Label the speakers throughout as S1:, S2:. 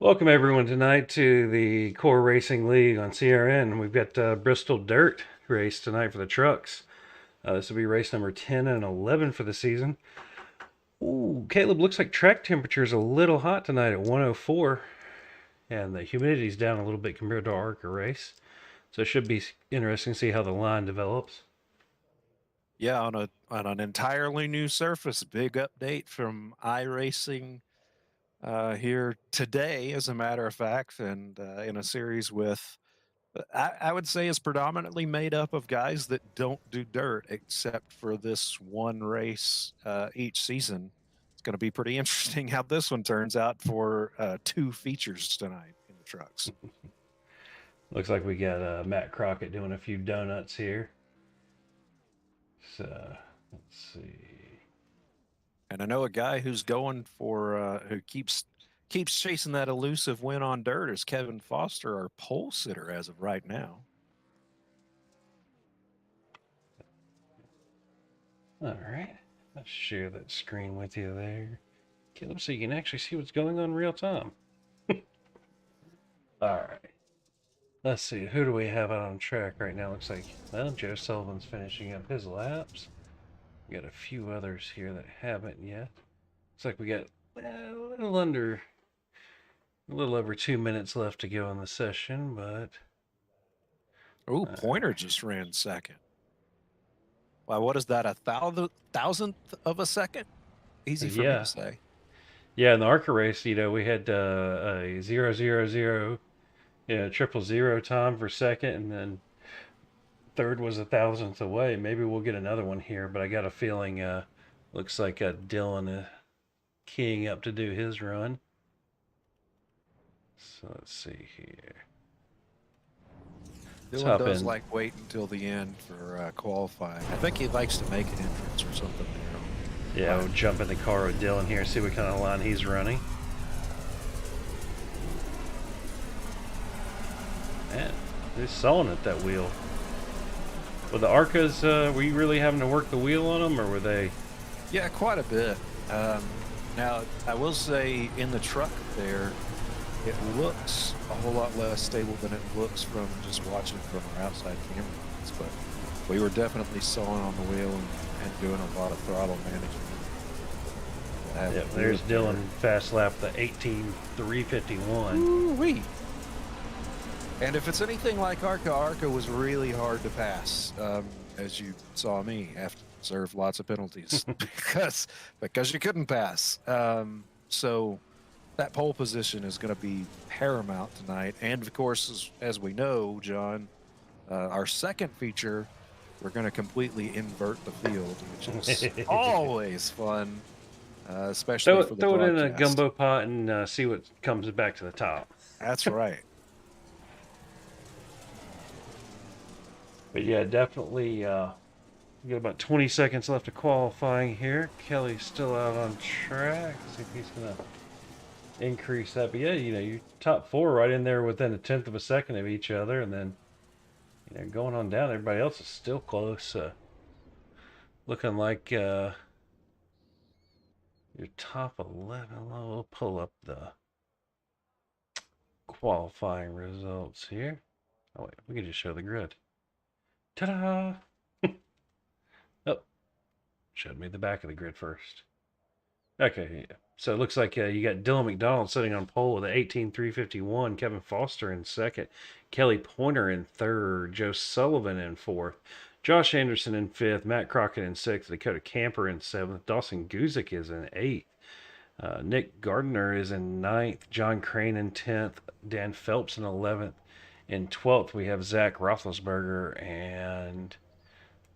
S1: Welcome everyone tonight to the CORE Racing League on CRN. We've got Bristol Dirt race tonight for the trucks. This will be race number 10 and 11 for the season. Ooh, Caleb, looks like track temperature is a little hot tonight at 104, and the humidity's down a little bit compared to our ARCA race. So it should be interesting to see how the line develops.
S2: Yeah, on an entirely new surface. Big update from iRacing here today, as a matter of fact, and in a series with I would say is predominantly made up of guys that don't do dirt, except for this one race each season. It's going to be pretty interesting how this one turns out for two features tonight in the trucks.
S1: Looks like we got Matt Crockett doing a few donuts here. So let's see.
S2: And I know a guy who's going for who keeps chasing that elusive win on dirt is Kevin Foster, our pole sitter as of right now.
S1: All right, let's share that screen with you there, Caleb, so you can actually see what's going on real time. All right. Let's see, who do we have out on track right now? Looks like, well, Joe Sullivan's finishing up his laps. We got a few others here that haven't yet. Looks like we got a little over 2 minutes left to go in the session, but
S2: Oh,
S1: uh,
S2: Pointer just ran second. Wow, what is that? A thousandth of a second? Easy for me to
S1: yeah,
S2: say.
S1: yeah. In the ARCA race, we had a 000, triple zero time for second, and then third was a thousandth away. Maybe we'll get another one here, but I got a feeling looks like Dylan keying up to do his run. So let's see here. Let's
S2: Dylan
S1: hop
S2: does
S1: in.
S2: like wait until the end for qualifying. I think he likes to make an entrance or something there.
S1: Yeah, we'll jump in the car with Dylan here, see what kind of line he's running. Man, he's sawing at that wheel. Were the Arcas, were you really having to work the wheel on them, or were they?
S2: Yeah, quite a bit. Now, I will say in the truck there, it looks a whole lot less stable than it looks from just watching from our outside camera lens, but we were definitely sawing on the wheel and doing a lot of throttle management.
S1: Yep, there's Dylan fast lap the 18.351.
S2: Ooh-wee. And if it's anything like Arca was really hard to pass, as you saw me have to serve lots of penalties because you couldn't pass. So that pole position is going to be paramount tonight. And of course, as we know, John, our second feature, we're going to completely invert the field, which is always fun, especially for the
S1: Throw it in a
S2: broadcast.
S1: gumbo pot and see what comes back to the top.
S2: That's right.
S1: But yeah, definitely. We got about 20 seconds left of qualifying here. Kelly's still out on track. See if he's gonna increase that. But yeah, your top four right in there within a tenth of a second of each other, and then going on down. Everybody else is still close. Looking like your top 11. Well, we'll pull up the qualifying results here. Oh wait, we can just show the grid. Ta-da! Oh, showed me the back of the grid first. Okay, yeah. So it looks like you got Dylan McDonald sitting on pole with an 18.351, Kevin Foster in second, Kelly Pointer in third, Joe Sullivan in fourth, Josh Anderson in fifth, Matt Crockett in sixth, Dakota Camper in seventh, Dawson Guzik is in eighth, Nick Gardner is in ninth, John Crane in 10th, Dan Phelps in 11th. In 12th, we have Zach Roethlisberger, and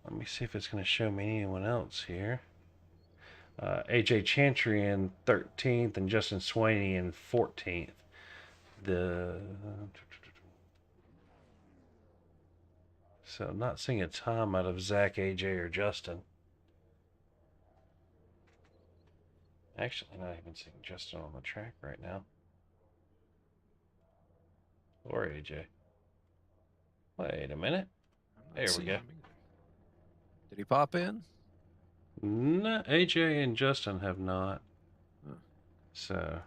S1: let me see if it's going to show me anyone else here. AJ Chantry in 13th and Justin Swaney in 14th. The So not seeing a time out of Zach, AJ, or Justin. Actually, not even seeing Justin on the track right now. Or AJ. Wait a minute.
S2: I'm not
S1: There we
S2: seeing
S1: go.
S2: him either. Did he pop in?
S1: No, AJ and Justin have not.
S2: Huh.
S1: So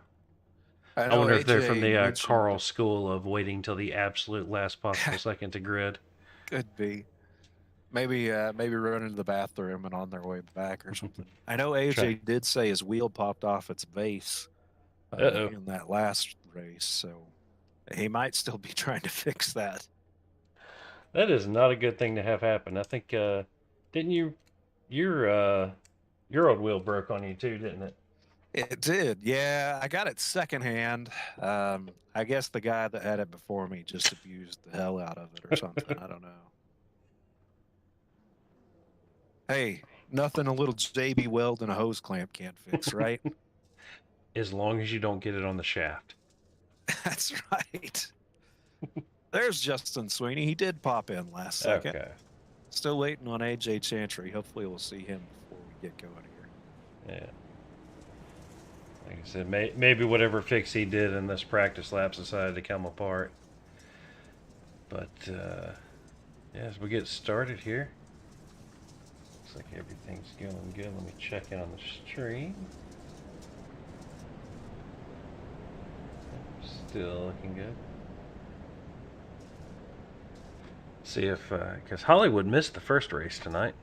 S2: I
S1: I
S2: know
S1: wonder if they're from
S2: AJ
S1: the
S2: mentioned
S1: Carl school of waiting till the absolute last possible second to grid.
S2: could be maybe running to the bathroom and on their way back or something. I know
S1: Try.
S2: AJ did say his wheel popped off its base
S1: Uh-oh.
S2: in that last race, so he might still be trying to fix that.
S1: That is not a good thing to have happen. I think, didn't your your old wheel broke on you too, didn't it?
S2: It did, yeah. I got it secondhand. I guess the guy that had it before me just abused the hell out of it or something. I don't know. Hey, nothing a little JB weld and a hose clamp can't fix, right?
S1: As long as you don't get it on the shaft.
S2: That's right. There's Justin Sweeney. He did pop in last second.
S1: Okay.
S2: Still waiting on AJ Chantry. Hopefully we'll see him before we get going here.
S1: Yeah. Like I said, maybe whatever fix he did in this practice laps decided to come apart. But, yeah, as we get started here, looks like everything's going good. Let me check in on the stream. Still looking good. See if, because Hollywood missed the first race tonight.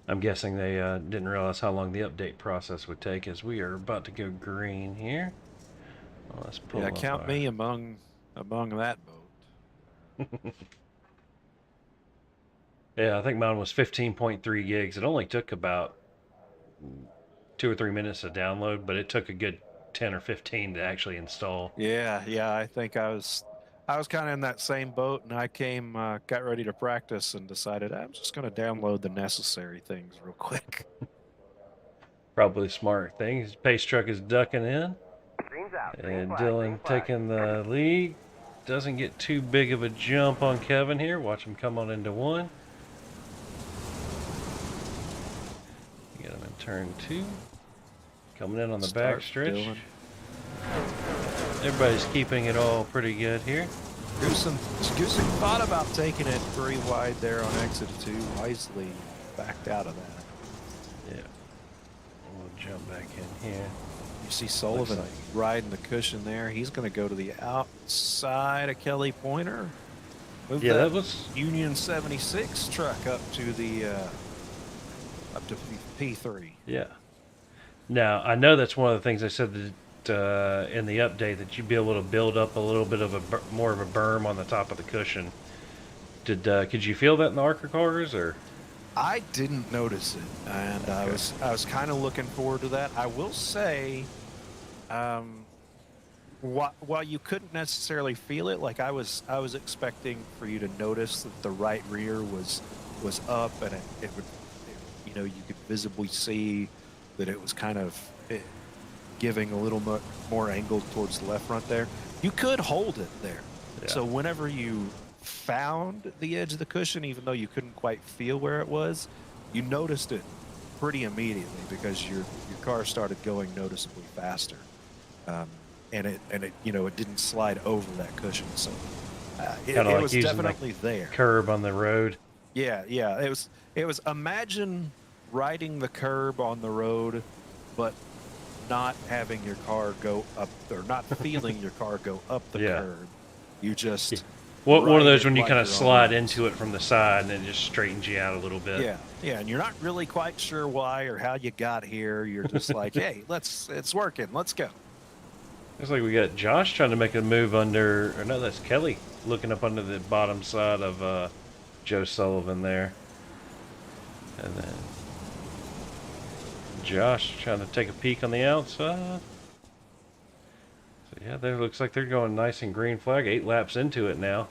S1: I'm guessing they didn't realize how long the update process would take, as we are about to go green here. Well, let's pull up
S2: Count me among that boat.
S1: Yeah, I think mine was 15.3 gigs. It only took about 2 or 3 minutes to download, but it took a good 10 or 15 to actually install.
S2: Yeah. I think I was kind of in that same boat, and I got ready to practice and decided I'm just going to download the necessary things real quick.
S1: Probably a smart thing. His pace truck is ducking in. And Dylan taking the lead. Doesn't get too big of a jump on Kevin here. Watch him come on into one. Get him in turn 2. Coming in on the back stretch. Everybody's keeping it all pretty good here.
S2: Goosen thought about taking it 3 wide there on exit 2. Wisely backed out of that.
S1: Yeah. We'll jump back in here.
S2: You see Sullivan riding the cushion there. He's going to go to the outside of Kelly Pointer. Move
S1: that was
S2: Union 76 truck up to P3.
S1: Yeah. Now, I know that's one of the things I said that in the update, that you'd be able to build up a little bit of more of a berm on the top of the cushion. Could you feel that in the ARCA cars, or?
S2: I didn't notice it, and okay. I was kind of looking forward to that. I will say, while you couldn't necessarily feel it, like I was expecting for you to notice that the right rear was up, and it would, you could visibly see that it was kind of giving a little more angle towards the left front there. You could hold it there. Yeah. So whenever you found the edge of the cushion, even though you couldn't quite feel where it was, you noticed it pretty immediately because your car started going noticeably faster, and it it didn't slide over that cushion, so it was definitely there.
S1: Curb on the road.
S2: Yeah, it was imagine riding the curb on the road, but not having your car go up, or not feeling your car go up the curb. You just... Yeah.
S1: One of those when you kind of slide into it from the side and it just straightens you out a little bit.
S2: Yeah, and you're not really quite sure why or how you got here. You're just like, hey, it's working. Let's go.
S1: Looks like we got Josh trying to make a move under, or no, that's Kelly looking up under the bottom side of Joe Sullivan there. And then Josh trying to take a peek on the outside. So yeah, there looks like they're going nice and green flag. 8 laps into it now.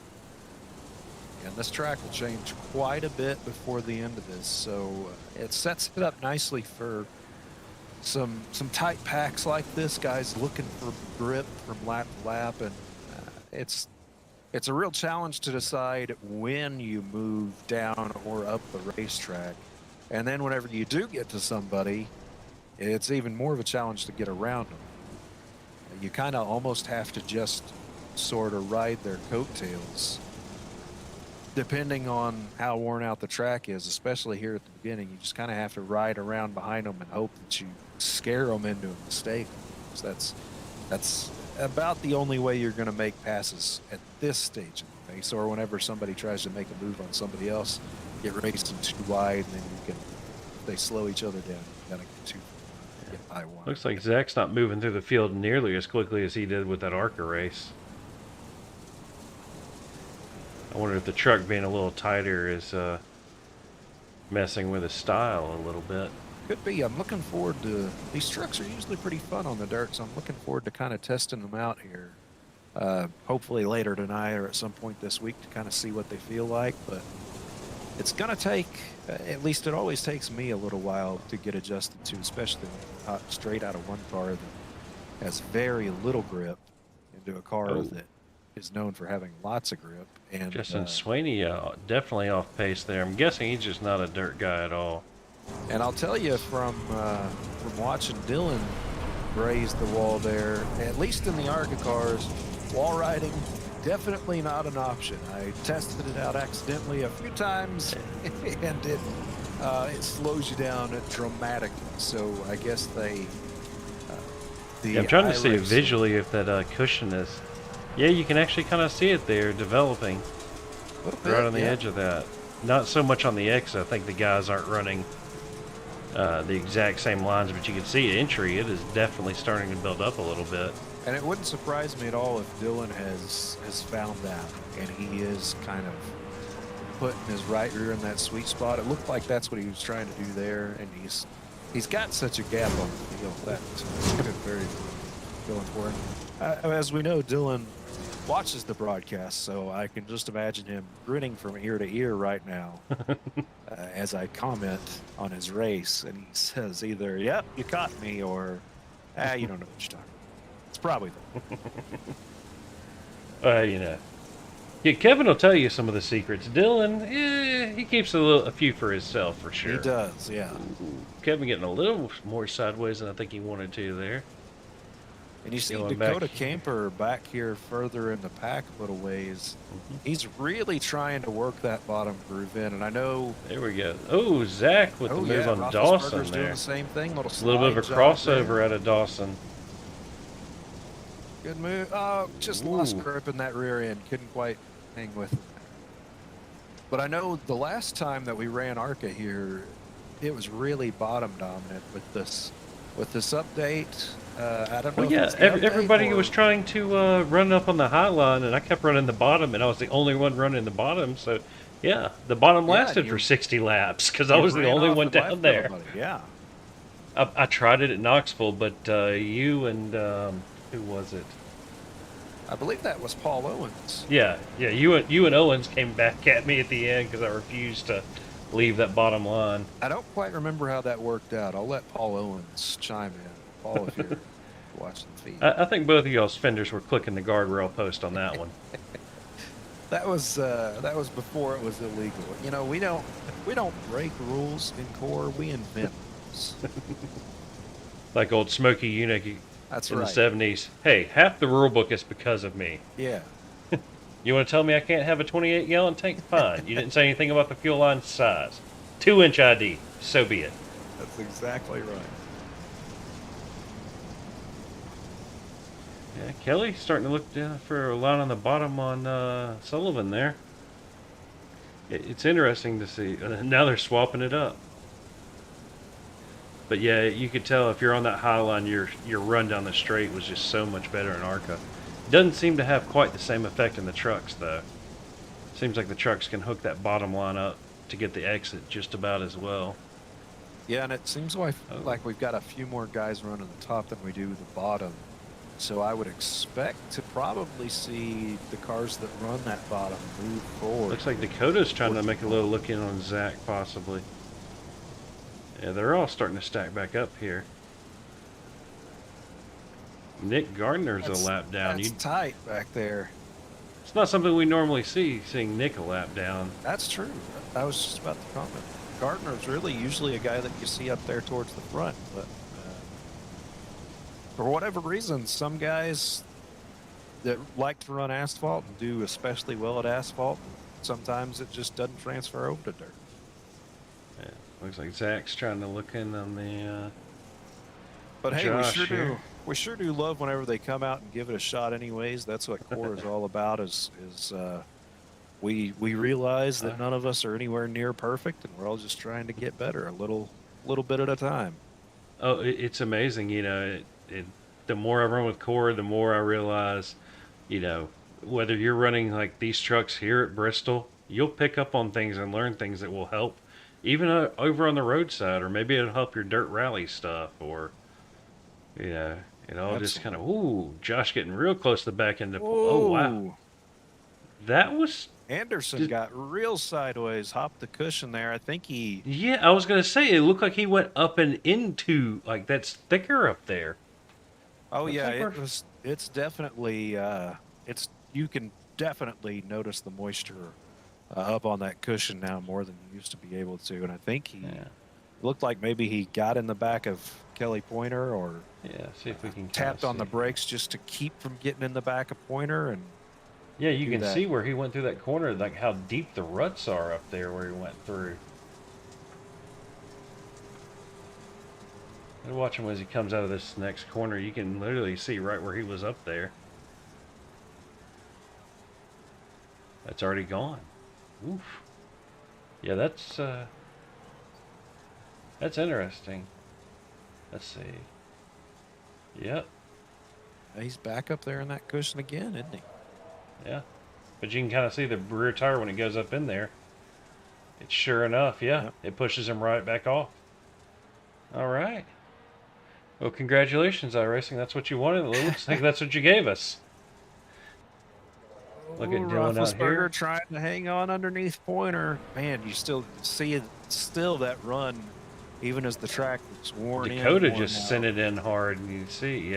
S2: And this track will change quite a bit before the end of this, so it sets it up nicely for some tight packs like this. Guys looking for grip from lap to lap, and it's a real challenge to decide when you move down or up the racetrack. And then whenever you do get to somebody, it's even more of a challenge to get around them. You kind of almost have to just sort of ride their coattails depending on how worn out the track is, especially here at the beginning, you just kind of have to ride around behind them and hope that you scare them into a mistake. So that's about the only way you're going to make passes at this stage of the race, or whenever somebody tries to make a move on somebody else, get racing too wide, and then they slow each other down. You gotta get by one.
S1: Looks like Zach's not moving through the field nearly as quickly as he did with that ARCA race. I wonder if the truck being a little tighter is messing with his style a little bit.
S2: Could be. I'm looking forward to, these trucks are usually pretty fun on the dirt, so I'm looking forward to kind of testing them out here. Hopefully later tonight or at some point this week to kind of see what they feel like, but it's going to take, at least it always takes me a little while to get adjusted to, especially straight out of one car that has very little grip into a car that is known for having lots of grip. And
S1: Justin Swaney definitely off pace there. I'm guessing he's just not a dirt guy at all.
S2: And I'll tell you from watching Dylan graze the wall there, at least in the ARCA cars, wall riding, definitely not an option. I tested it out accidentally a few times, and it slows you down dramatically. So I guess
S1: I'm trying to see visually if that cushion is. Yeah, you can actually kind of see it there developing right on the edge of that. Not so much on the X. I think the guys aren't running the exact same lines, but you can see entry. It is definitely starting to build up a little bit.
S2: And it wouldn't surprise me at all if Dylan has found that, and he is kind of putting his right rear in that sweet spot. It looked like that's what he was trying to do there, and he's got such a gap on the field that it's very going for him. As we know, Dylan watches the broadcast, so I can just imagine him grinning from ear to ear right now as I comment on his race, and he says either, "Yep, you caught me," or, "You don't know what you're talking about." It's probably
S1: you know. Yeah, Kevin will tell you some of the secrets. Dylan, he keeps a few for himself for sure.
S2: He does, yeah.
S1: Kevin getting a little more sideways than I think he wanted to there.
S2: And you see Dakota Camper back here further in the pack a little ways. He's really trying to work that bottom groove in, and I know.
S1: There we go. Oh, Zach with the move on Dawson there.
S2: Doing the same thing.
S1: A little bit of a crossover out of Dawson.
S2: Good move. Just lost grip in that rear end. Couldn't quite hang with it. But I know the last time that we ran ARCA here, it was really bottom dominant with this update. I don't know.
S1: Well, yeah, everybody was trying to run up on the high line, and I kept running the bottom, and I was the only one running the bottom. So, yeah, the bottom lasted for 60 laps because I was the only one down there.
S2: Yeah.
S1: I tried it at Knoxville, but you and who was it?
S2: I believe that was Paul Owens.
S1: Yeah, you and Owens came back at me at the end because I refused to leave that bottom line.
S2: I don't quite remember how that worked out. I'll let Paul Owens chime in. Paul, if you're watching the feed.
S1: I think both of y'all's fenders were clicking the guardrail post on that one.
S2: That was before it was illegal. You know, we don't break rules in CORE. We invent rules.
S1: Like old Smokey Unick
S2: That's
S1: in
S2: right.
S1: the 70s. Hey, half the rule book is because of me.
S2: Yeah.
S1: You want to tell me I can't have a 28-gallon tank? Fine. You didn't say anything about the fuel line size. 2-inch ID. So be it.
S2: That's exactly right.
S1: Yeah, Kelly starting to look for a line on the bottom on Sullivan there. It's interesting to see. Now they're swapping it up. But yeah, you could tell if you're on that high line, your run down the straight was just so much better in ARCA. Doesn't seem to have quite the same effect in the trucks, though. Seems like the trucks can hook that bottom line up to get the exit just about as well.
S2: Yeah, and it seems like we've got a few more guys running the top than we do the bottom. So I would expect to probably see the cars that run that bottom move forward.
S1: Looks like Dakota's trying to make a little look in on Zach, possibly. Yeah, they're all starting to stack back up here. Nick Gardner's a lap down.
S2: That's tight back there.
S1: It's not something we normally see, seeing Nick a lap down.
S2: That's true. I was just about to comment. Gardner's really usually a guy that you see up there towards the front, but for whatever reason, some guys that like to run asphalt and do especially well at asphalt sometimes it just doesn't transfer over to dirt.
S1: Yeah, looks like Zach's trying to look in on the
S2: But hey,
S1: Josh here.
S2: we sure do love whenever they come out and give it a shot. Anyways, that's what CORE is all about. We realize that none of us are anywhere near perfect, and we're all just trying to get better a little bit at a time.
S1: Oh, it's amazing. You know, the more I run with CORE, the more I realize, you know, whether you're running like these trucks here at Bristol, you'll pick up on things and learn things that will help, even over on the roadside, or maybe it'll help your dirt rally stuff, or you know, it all just kind of, ooh, Josh getting real close to the back end of, oh wow, that was
S2: Anderson got real sideways, hopped the cushion there. I think he.
S1: Yeah, I was gonna say it looked like he went up and into like that's thicker up there.
S2: Oh yeah, it's definitely you can definitely notice the moisture up on that cushion now more than you used to be able to, and I think he looked like maybe he got in the back of Kelly Pointer, or
S1: see if we can
S2: tapped on the brakes just to keep from getting in the back of Pointer. And
S1: yeah, you can see where he went through that corner, like how deep the ruts are up there where he went through. And watch him as he comes out of this next corner. You can literally see right where he was up there. That's already gone. Oof. Yeah, that's interesting. Let's see. Yep.
S2: He's back up there in that cushion again, isn't he?
S1: Yeah. But you can kind of see the rear tire when it goes up in there. It's sure enough, it pushes him right back off. All right. Well, congratulations, iRacing. That's what you wanted. It looks like that's what you gave us. Look at Dylan out here.
S2: Trying to hang on underneath Pointer. Man, you still see it, that run, even as the track was worn in.
S1: Dakota just sent it in hard, and you see,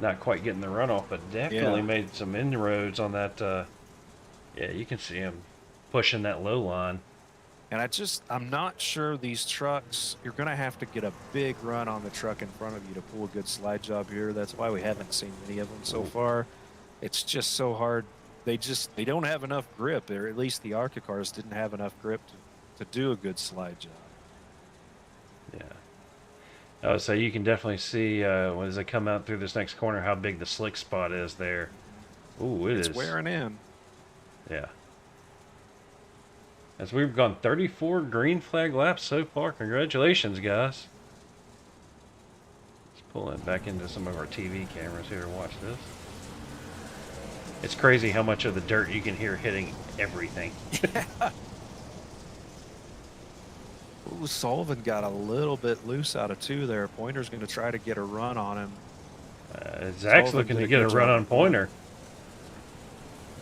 S1: not quite getting the runoff, but definitely made some inroads on that. Yeah, you can see him pushing that low line.
S2: And I'm not sure these trucks, you're going to have to get a big run on the truck in front of you to pull a good slide job here. That's why we haven't seen many of them so far. It's just so hard. They don't have enough grip, or at least the ARCA cars didn't have enough grip to do a good slide job.
S1: Yeah. So you can definitely see as they come out through this next corner how big the slick spot is there. Ooh, it's
S2: wearing in.
S1: Yeah. As we've gone 34 green flag laps so far. Congratulations, guys. Let's pull it back into some of our TV cameras here to watch this. It's crazy how much of the dirt you can hear hitting everything.
S2: Ooh, Sullivan got a little bit loose out of two there. Pointer's going to try to get a run on him.
S1: Zach's looking to get a run on Pointer.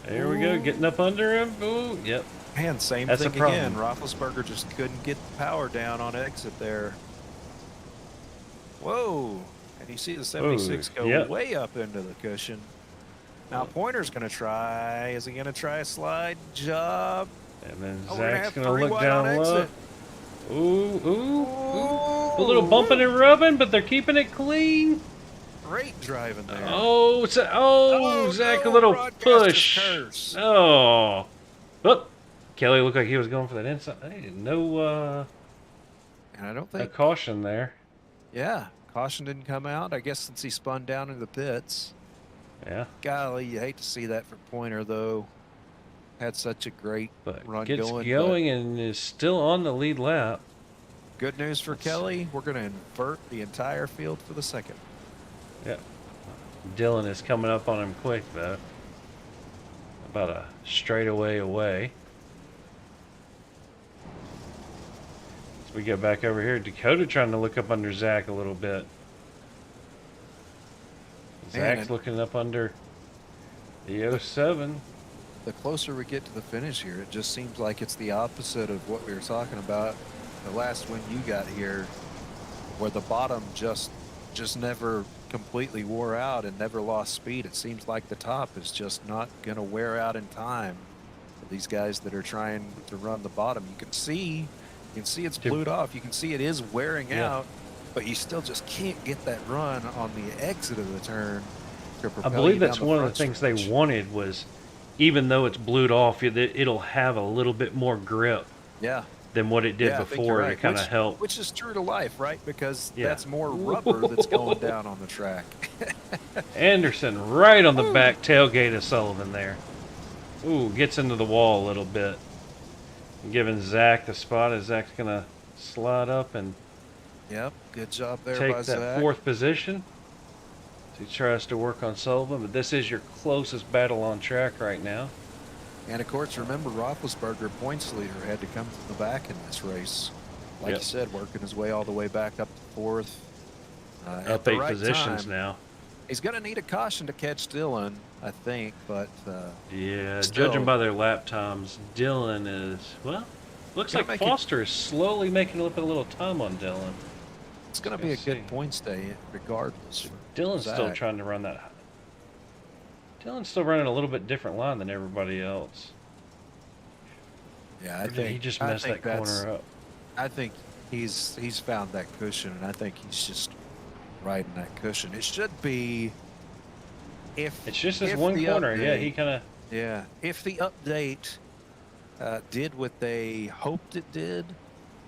S1: There we go, getting up under him. Ooh, yep.
S2: Man, same thing again. Roethlisberger just couldn't get the power down on exit there. Whoa. And you see the 76 go way up into the cushion. Now Pointer's going to try. Is he going to try a slide job?
S1: And then Zach's going to look down low. Ooh. A little bumping and rubbing, but they're keeping it clean.
S2: Great driving there.
S1: Zach, a little push. Oh. Whoop. Kelly looked like he was going for that inside. Hey, no,
S2: and I don't think
S1: a caution there.
S2: Yeah, caution didn't come out. I guess since he spun down into the pits.
S1: Yeah.
S2: Golly, you hate to see that for Pointer, though. Had such a great run
S1: gets going and is still on the lead lap.
S2: Good news for Kelly. We're going to invert the entire field for the second.
S1: Yeah. Dylan is coming up on him quick, though. About a straightaway away. As we get back over here, Dakota trying to look up under Zach a little bit. Zach's looking up under the 07.
S2: The closer we get to the finish here, it just seems like it's the opposite of what we were talking about the last when you got here, where the bottom just never completely wore out and never lost speed. It seems like the top is just not going to wear out in time. These guys that are trying to run the bottom, you can see it's blued off. You can see it is wearing out, but you still just can't get that run on the exit of the turn.
S1: I believe that's one of the things they wanted was even though it's blued off, it'll have a little bit more grip
S2: Yeah.
S1: than what it did
S2: Yeah, I think you're
S1: before to
S2: right.
S1: kind of help.
S2: Which is true to life, right? Because
S1: Yeah.
S2: that's more rubber that's going down on the track.
S1: Anderson right on the
S2: Woo.
S1: back tailgate of Sullivan there. Ooh, gets into the wall a little bit. Giving Zach the spot as Zach's going to slide up and
S2: Yep, good job there
S1: take
S2: by
S1: that
S2: Zach.
S1: 4th position. He tries to work on Sullivan, but this is your closest battle on track right now.
S2: And of course, remember, Roethlisberger, points leader, had to come from the back in this race. Like you said, working his way all the way back up to 4th.
S1: Up 8 positions now.
S2: He's going to need a caution to catch Dillon, I think, but
S1: yeah,
S2: still,
S1: judging by their lap times, Dillon is, well, looks like Foster is slowly making up a little time on Dillon.
S2: It's going to be a good points day regardless.
S1: Dillon's still trying to run that. Dillon's still running a little bit different line than everybody else.
S2: Yeah, I think
S1: he just messed that corner up.
S2: I think he's found that cushion, and I think he's just riding that cushion. It should be if
S1: it's just this one corner.
S2: Update,
S1: yeah, he kind of.
S2: Yeah, if the update did what they hoped it did,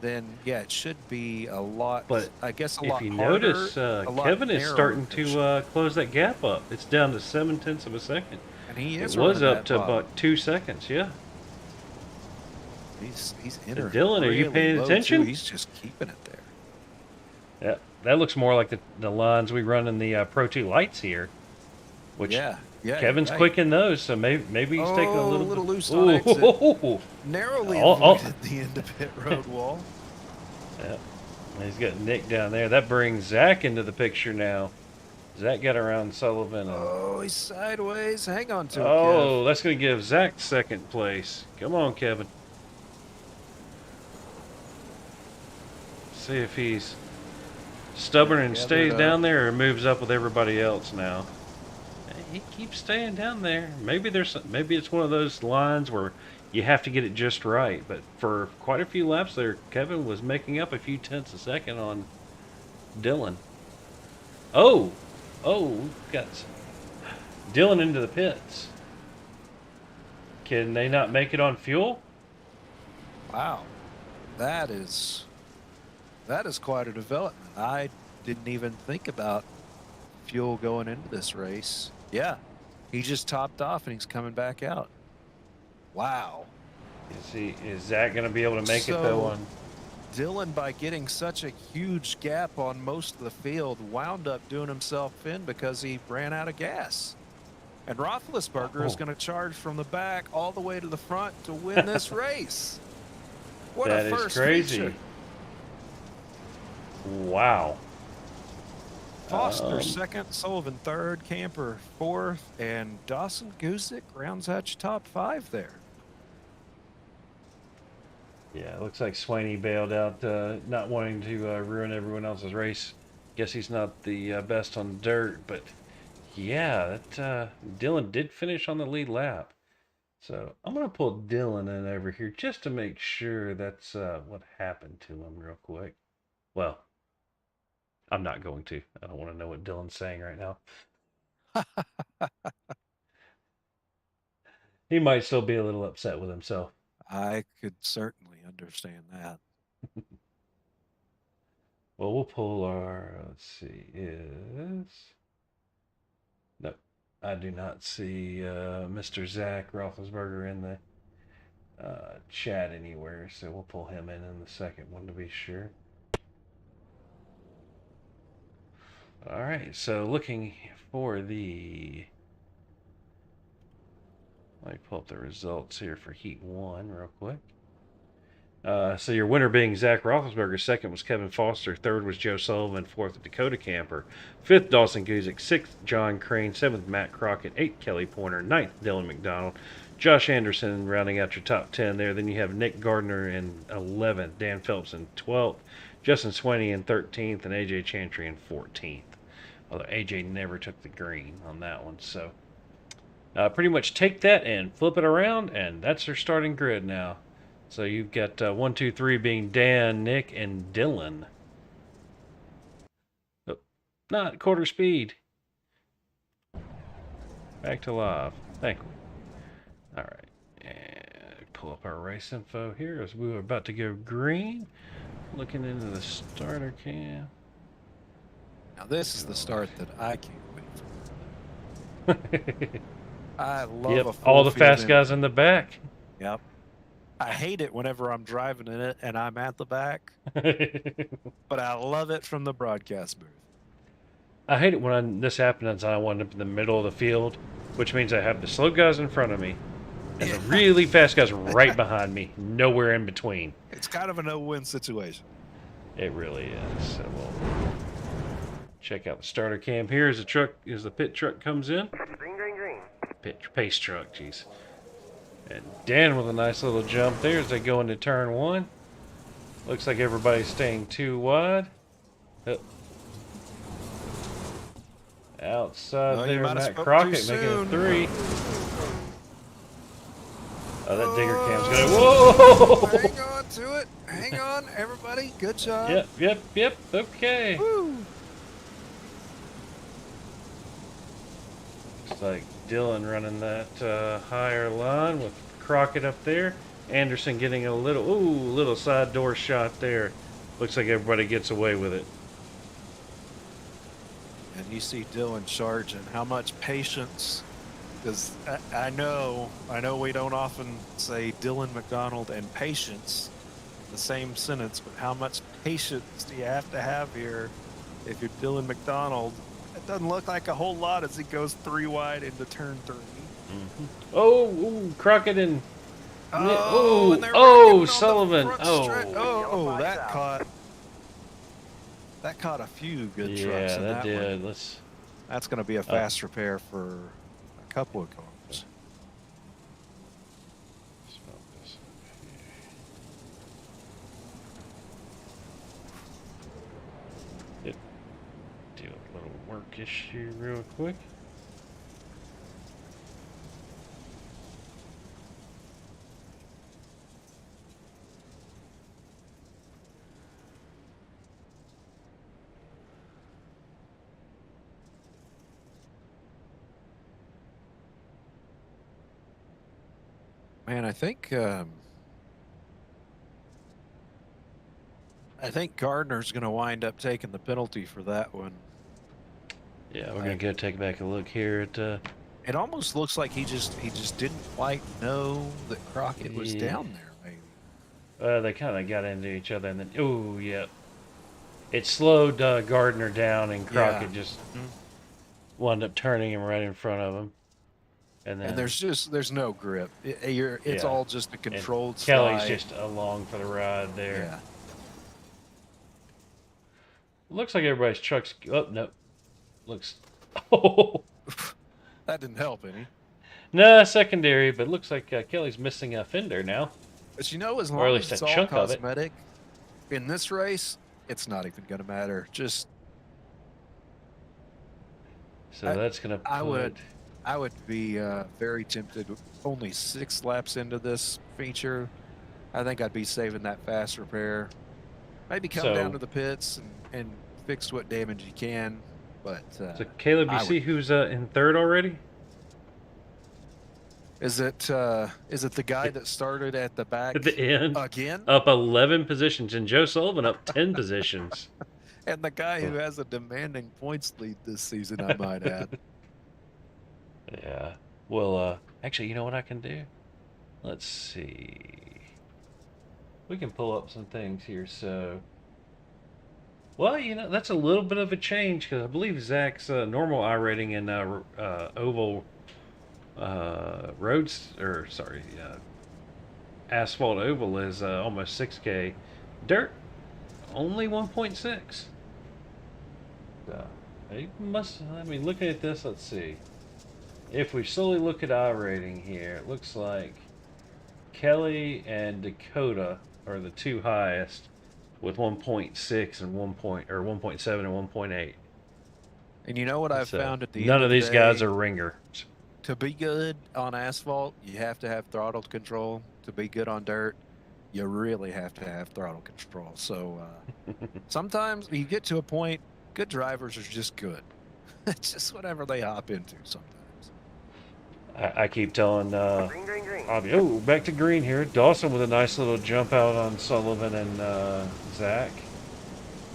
S2: then yeah, it should be a lot.
S1: But
S2: I guess
S1: if you notice, Kevin is starting to close that gap up. It's down to 0.7 of a second.
S2: And he is.
S1: It was up to about 2 seconds. Yeah.
S2: He's entering.
S1: Dylan,
S2: really,
S1: are you paying attention?
S2: He's just keeping it there.
S1: Yeah, that looks more like the lines we run in the Pro 2 lights here. Which Kevin's quick in those, so maybe he's taking a little
S2: loose on exit. Narrowly avoided the end of pit road wall.
S1: Yeah, he's got Nick down there. That brings Zach into the picture now. Zach got around Sullivan.
S2: Oh, he's sideways. Hang on to it,
S1: Oh, that's going to give Zach 2nd place. Come on, Kevin. See if he's stubborn and stays down there or moves up with everybody else now. He keeps staying down there. Maybe it's one of those lines where you have to get it just right. But for quite a few laps there, Kevin was making up a few tenths a second on Dylan. Oh, got Dylan into the pits. Can they not make it on fuel?
S2: Wow, that is quite a development. I didn't even think about fuel going into this race. Yeah, he just topped off and he's coming back out. Wow.
S1: Is Zach going to be able to make it though on?
S2: Dylan, by getting such a huge gap on most of the field, wound up doing himself in because he ran out of gas. And Roethlisberger is going to charge from the back all the way to the front to win this race. What
S1: that
S2: a first
S1: is crazy.
S2: feature.
S1: Wow.
S2: Foster 2nd, Sullivan 3rd, Camper 4th, and Dawson Guzik rounds out your top 5 there.
S1: Yeah, it looks like Swaney bailed out, not wanting to ruin everyone else's race. Guess he's not the best on dirt, but yeah, that Dylan did finish on the lead lap. So I'm going to pull Dylan in over here just to make sure that's what happened to him real quick. Well, I'm not going to. I don't want to know what Dylan's saying right now. He might still be a little upset with himself.
S2: I could certainly understand that.
S1: Well, we'll pull our, let's see, no, I do not see Mr. Zach Roethlisberger in the chat anywhere, so we'll pull him in the second one to be sure. All right, so looking for let me pull up the results here for Heat 1 real quick. So your winner being Zach Roethlisberger, 2nd was Kevin Foster, 3rd was Joe Sullivan, 4th Dakota Camper, 5th Dawson Guzik, 6th John Crane, 7th Matt Crockett, 8th Kelly Pointer, 9th Dylan McDonald, Josh Anderson rounding out your top 10 there. Then you have Nick Gardner in 11th, Dan Phelps in 12th, Justin Swaney in 13th, and AJ Chantry in 14th. Although AJ never took the green on that one. So pretty much take that and flip it around, and that's their starting grid now. So you've got 1, 2, 3 being Dan, Nick, and Dylan. Oh, not quarter speed. Back to live. Thank you. All right. And pull up our race info here as we were about to go green. Looking into the starter cam.
S2: Now this is the start that I can't wait for. I love
S1: Yep,
S2: a full
S1: all the
S2: field
S1: fast
S2: engine.
S1: guys in the back.
S2: Yep. I hate it whenever I'm driving in it and I'm at the back, but I love it from the broadcast booth.
S1: I hate it when this happens and I wind up in the middle of the field, which means I have the slow guys in front of me and the really fast guys right behind me, nowhere in between.
S2: It's kind of a no-win situation.
S1: It really is. So we'll check out the starter cam here as the pit truck comes in.
S3: Green, green, green.
S1: Pace truck, jeez. And Dan with a nice little jump there as they go into turn one. Looks like everybody's staying too wide. Oh. Outside there, Matt Crockett making a 3. Oh, that digger cam's going. Whoa!
S2: Hang on to it. Hang on, everybody. Good job.
S1: Yep. Okay.
S2: Woo.
S1: Looks like Dylan running that higher line with Crockett up there. Anderson getting a little side door shot there. Looks like everybody gets away with it.
S2: And you see Dylan charging. How much patience? Because I know we don't often say Dylan McDonald and patience in the same sentence, but how much patience do you have to have here if you're Dylan McDonald? It doesn't look like a whole lot as he goes 3 wide into turn 3.
S1: Mm-hmm. Oh, Crockett and Sullivan.
S2: That caught a few good trucks.
S1: Yeah,
S2: in
S1: that did.
S2: One. That's going to be a fast repair for a couple of cars.
S1: Yep. Do a little work issue real quick.
S2: Man, I think Gardner's going to wind up taking the penalty for that one.
S1: Yeah, we're going to go take back a look here at.
S2: It almost looks like he just didn't quite know that Crockett was down there. Maybe.
S1: They kind of got into each other, and then it slowed Gardner down, and Crockett just wound up turning him right in front of him. And
S2: there's no grip. It's all just a controlled slide.
S1: Kelly's just along for the ride there.
S2: Yeah.
S1: Looks like everybody's trucks. Oh no, looks. Oh,
S2: that didn't help any.
S1: No, secondary, but looks like Kelly's missing a fender now.
S2: But as long as it's all cosmetic, in this race, it's not even going to matter. Just.
S1: So that's going to.
S2: I would be very tempted. Only 6 laps into this feature, I think I'd be saving that fast repair. Maybe come down to the pits and fix what damage you can. But
S1: so Caleb, you see who's in third already?
S2: Is it the guy that started at the back
S1: at the end
S2: again?
S1: Up 11 positions, and Joe Sullivan up 10 positions.
S2: And the guy who has a demanding points lead this season, I might add.
S1: Yeah. Well, actually, you know what I can do? Let's see. We can pull up some things here. So, well, that's a little bit of a change because I believe Zach's normal iRating in oval asphalt oval is almost 6K. Dirt, only 1.6. He must. Looking at this, let's see. If we solely look at iRating here, it looks like Kelly and Dakota are the 2 highest with 1.6 and 1.7 and 1.8.
S2: And you know what I've found at the end
S1: none of these guys are ringers.
S2: To be good on asphalt, you have to have throttle control. To be good on dirt, you really have to have throttle control. So sometimes you get to a point, good drivers are just good. It's just whatever they hop into sometimes.
S1: I keep telling
S3: Green, green, green.
S1: oh, back to green here. Dawson with a nice little jump out on Sullivan and Zach.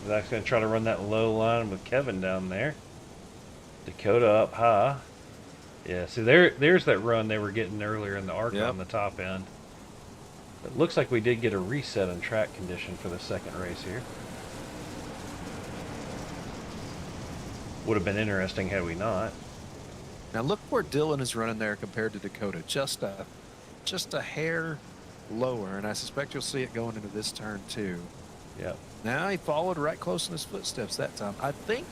S1: Zach's going to try to run that low line with Kevin down there. Dakota up high. Yeah, see, there's that run they were getting earlier in the ARCA
S2: Yep.
S1: on the top end. It looks like we did get a reset on track condition for the second race here. Would have been interesting had we not.
S2: Now look where Dylan is running there compared to Dakota. Just a hair lower, and I suspect you'll see it going into this turn too.
S1: Yep.
S2: Now he followed right close in his footsteps that time. I think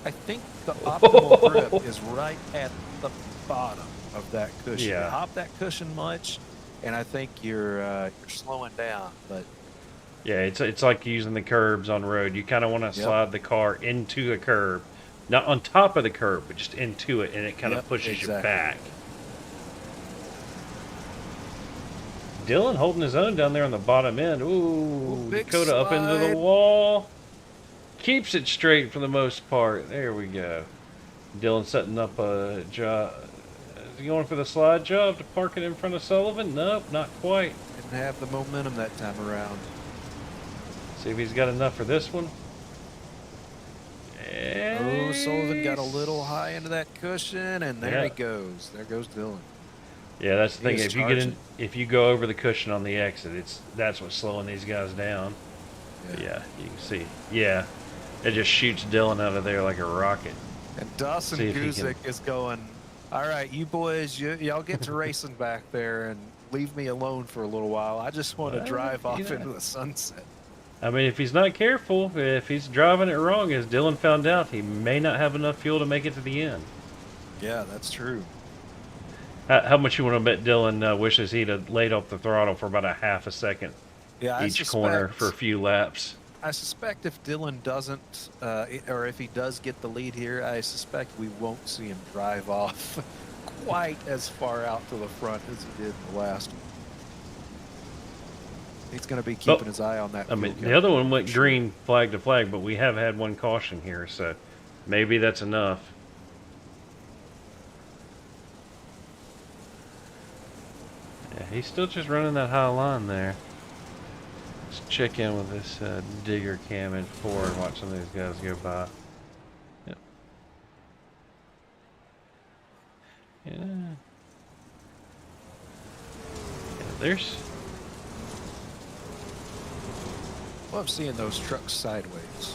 S2: the optimal grip is right at the bottom of that cushion.
S1: Yeah.
S2: You hop that cushion much, and I think you're slowing down. But
S1: Yeah, it's like using the curbs on road. You kind of want to slide the car into a curb. Not on top of the curb, but just into it, and it kind of pushes you back. Dylan holding his own down there on the bottom end. Ooh, Dakota up into the wall. Keeps it straight for the most part. There we go. Dylan setting up a job. Is he going for the slide job to park it in front of Sullivan? Nope, not quite.
S2: Didn't have the momentum that time around.
S1: See if he's got enough for this one.
S2: Oh, Sullivan got a little high into that cushion, and there he goes. There goes Dylan.
S1: Yeah, that's the thing. If you go over the cushion on the exit, that's what's slowing these guys down. Yeah, you can see. Yeah, it just shoots Dylan out of there like a rocket.
S2: And Dawson Guzik is going, all right, you boys, y'all get to racing back there and leave me alone for a little while. I just want to drive off into the sunset.
S1: I mean, if he's not careful, if he's driving it wrong, as Dylan found out, he may not have enough fuel to make it to the end.
S2: Yeah, that's true.
S1: How much you want to bet Dylan wishes he'd have laid off the throttle for about a half a second each corner for a few laps?
S2: I suspect if Dylan doesn't, or if he does get the lead here, I suspect we won't see him drive off quite as far out to the front as he did in the last one. He's going to be keeping his eye on that.
S1: I mean, the other one went green flag to flag, but we have had one caution here, so maybe that's enough. Yeah, he's still just running that high line there. Let's check in with this digger cam in forward and watch some of these guys go by. Yep. Yeah. There's...
S2: Love seeing those trucks sideways.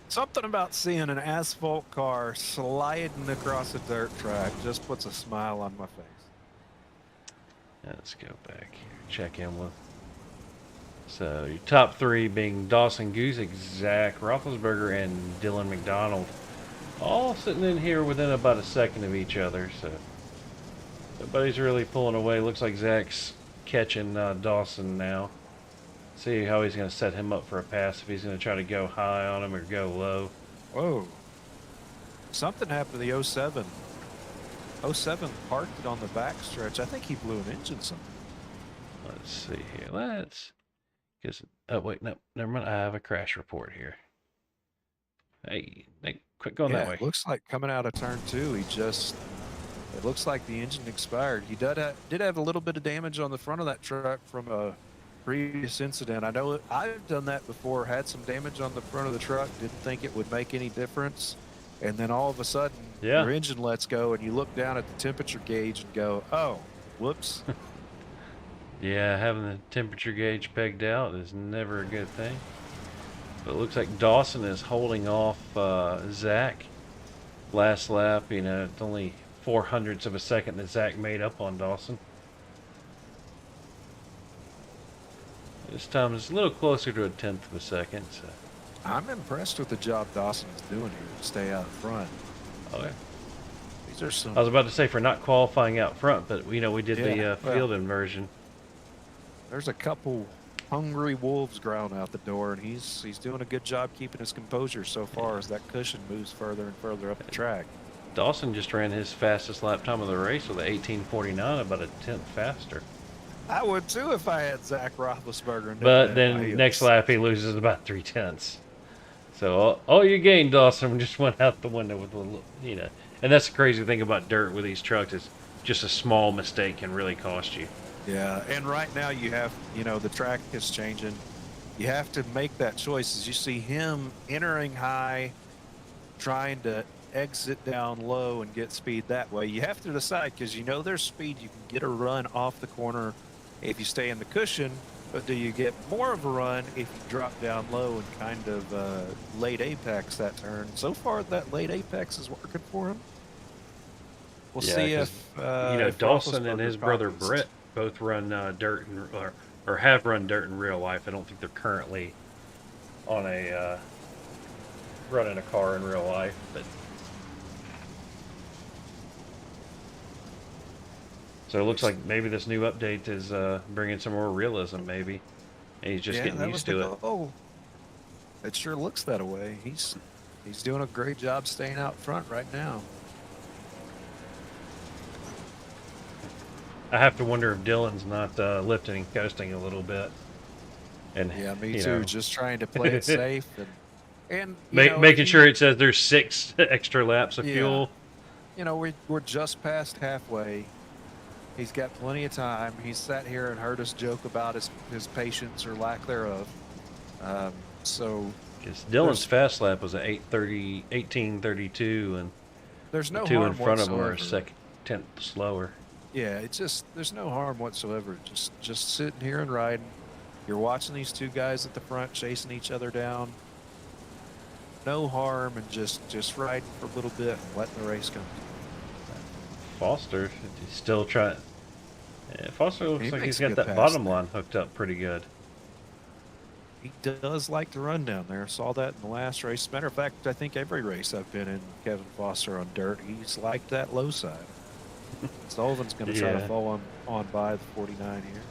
S2: Something about seeing an asphalt car sliding across a dirt track just puts a smile on my face.
S1: Let's go back here. Check in with. So your top three being Dawson Guzik, Zach Roethlisberger, and Dylan McDonald, all sitting in here within about a second of each other. So nobody's really pulling away. Looks like Zach's catching Dawson now. See how he's going to set him up for a pass, if he's going to try to go high on him or go low.
S2: Whoa. Something happened to the 07. 07 parked it on the backstretch. I think he blew an engine something.
S1: Let's see here. Oh, wait, no, never mind. I have a crash report here. Hey, quit going that way.
S2: It looks like coming out of turn 2, it looks like the engine expired. He did have a little bit of damage on the front of that truck from a previous incident. I know I've done that before, had some damage on the front of the truck, didn't think it would make any difference, and then all of a sudden your engine lets go and you look down at the temperature gauge and go, oh, whoops.
S1: Yeah, having the temperature gauge pegged out is never a good thing. But it looks like Dawson is holding off Zach. Last lap, it's only 0.04 of a second that Zach made up on Dawson. This time it's a little closer to 1/10 of a second. So.
S2: I'm impressed with the job Dawson is doing here to stay out front.
S1: Oh, yeah.
S2: These are some...
S1: I was about to say for not qualifying out front, but we did the field inversion.
S2: There's a couple hungry wolves growling out the door, and he's doing a good job keeping his composure so far as that cushion moves further and further up the track.
S1: Dawson just ran his fastest lap time of the race with an 18:49, about 1/10 faster.
S2: I would too if I had Zach Roethlisberger.
S1: But then next lap he loses about 0.3. So all you gained, Dawson, just went out the window with a little, And that's the crazy thing about dirt with these trucks is just a small mistake can really cost you.
S2: Yeah, and right now you have, the track is changing. You have to make that choice. As you see him entering high, trying to exit down low and get speed that way. You have to decide, because there's speed. You can get a run off the corner if you stay in the cushion, but do you get more of a run if you drop down low and kind of late apex that turn? So far, that late apex is working for him. We'll see if
S1: Dawson and his brother
S2: copies.
S1: Britt both run dirt or have run dirt in real life. I don't think they're currently on a running a car in real life, but so it looks like maybe this new update is bringing some more realism, maybe, and he's just getting used to it.
S2: Oh, it sure looks that way. He's doing a great job staying out front right now.
S1: I have to wonder if Dylan's not lifting and coasting a little bit. And
S2: yeah, me too. Just trying to play it safe and
S1: making sure it says there's 6 extra laps of fuel.
S2: We're just past halfway. He's got plenty of time. He's sat here and heard us joke about his patience or lack thereof. So
S1: because Dylan's fast lap was at 18:32, and
S2: there's no
S1: the 2
S2: harm
S1: in front
S2: whatsoever.
S1: of him are a second tenth slower.
S2: Yeah, it's just there's no harm whatsoever. Just sitting here and riding. You're watching these 2 guys at the front chasing each other down. No harm, and just riding for a little bit and letting the race come.
S1: Foster, he's still trying. Yeah, Foster looks like he's got that bottom line hooked up pretty good.
S2: He does like to run down there. Saw that in the last race. Matter of fact, I think every race I've been in, Kevin Foster on dirt, he's liked that low side. Sullivan's going to try to fall on by the 49 here.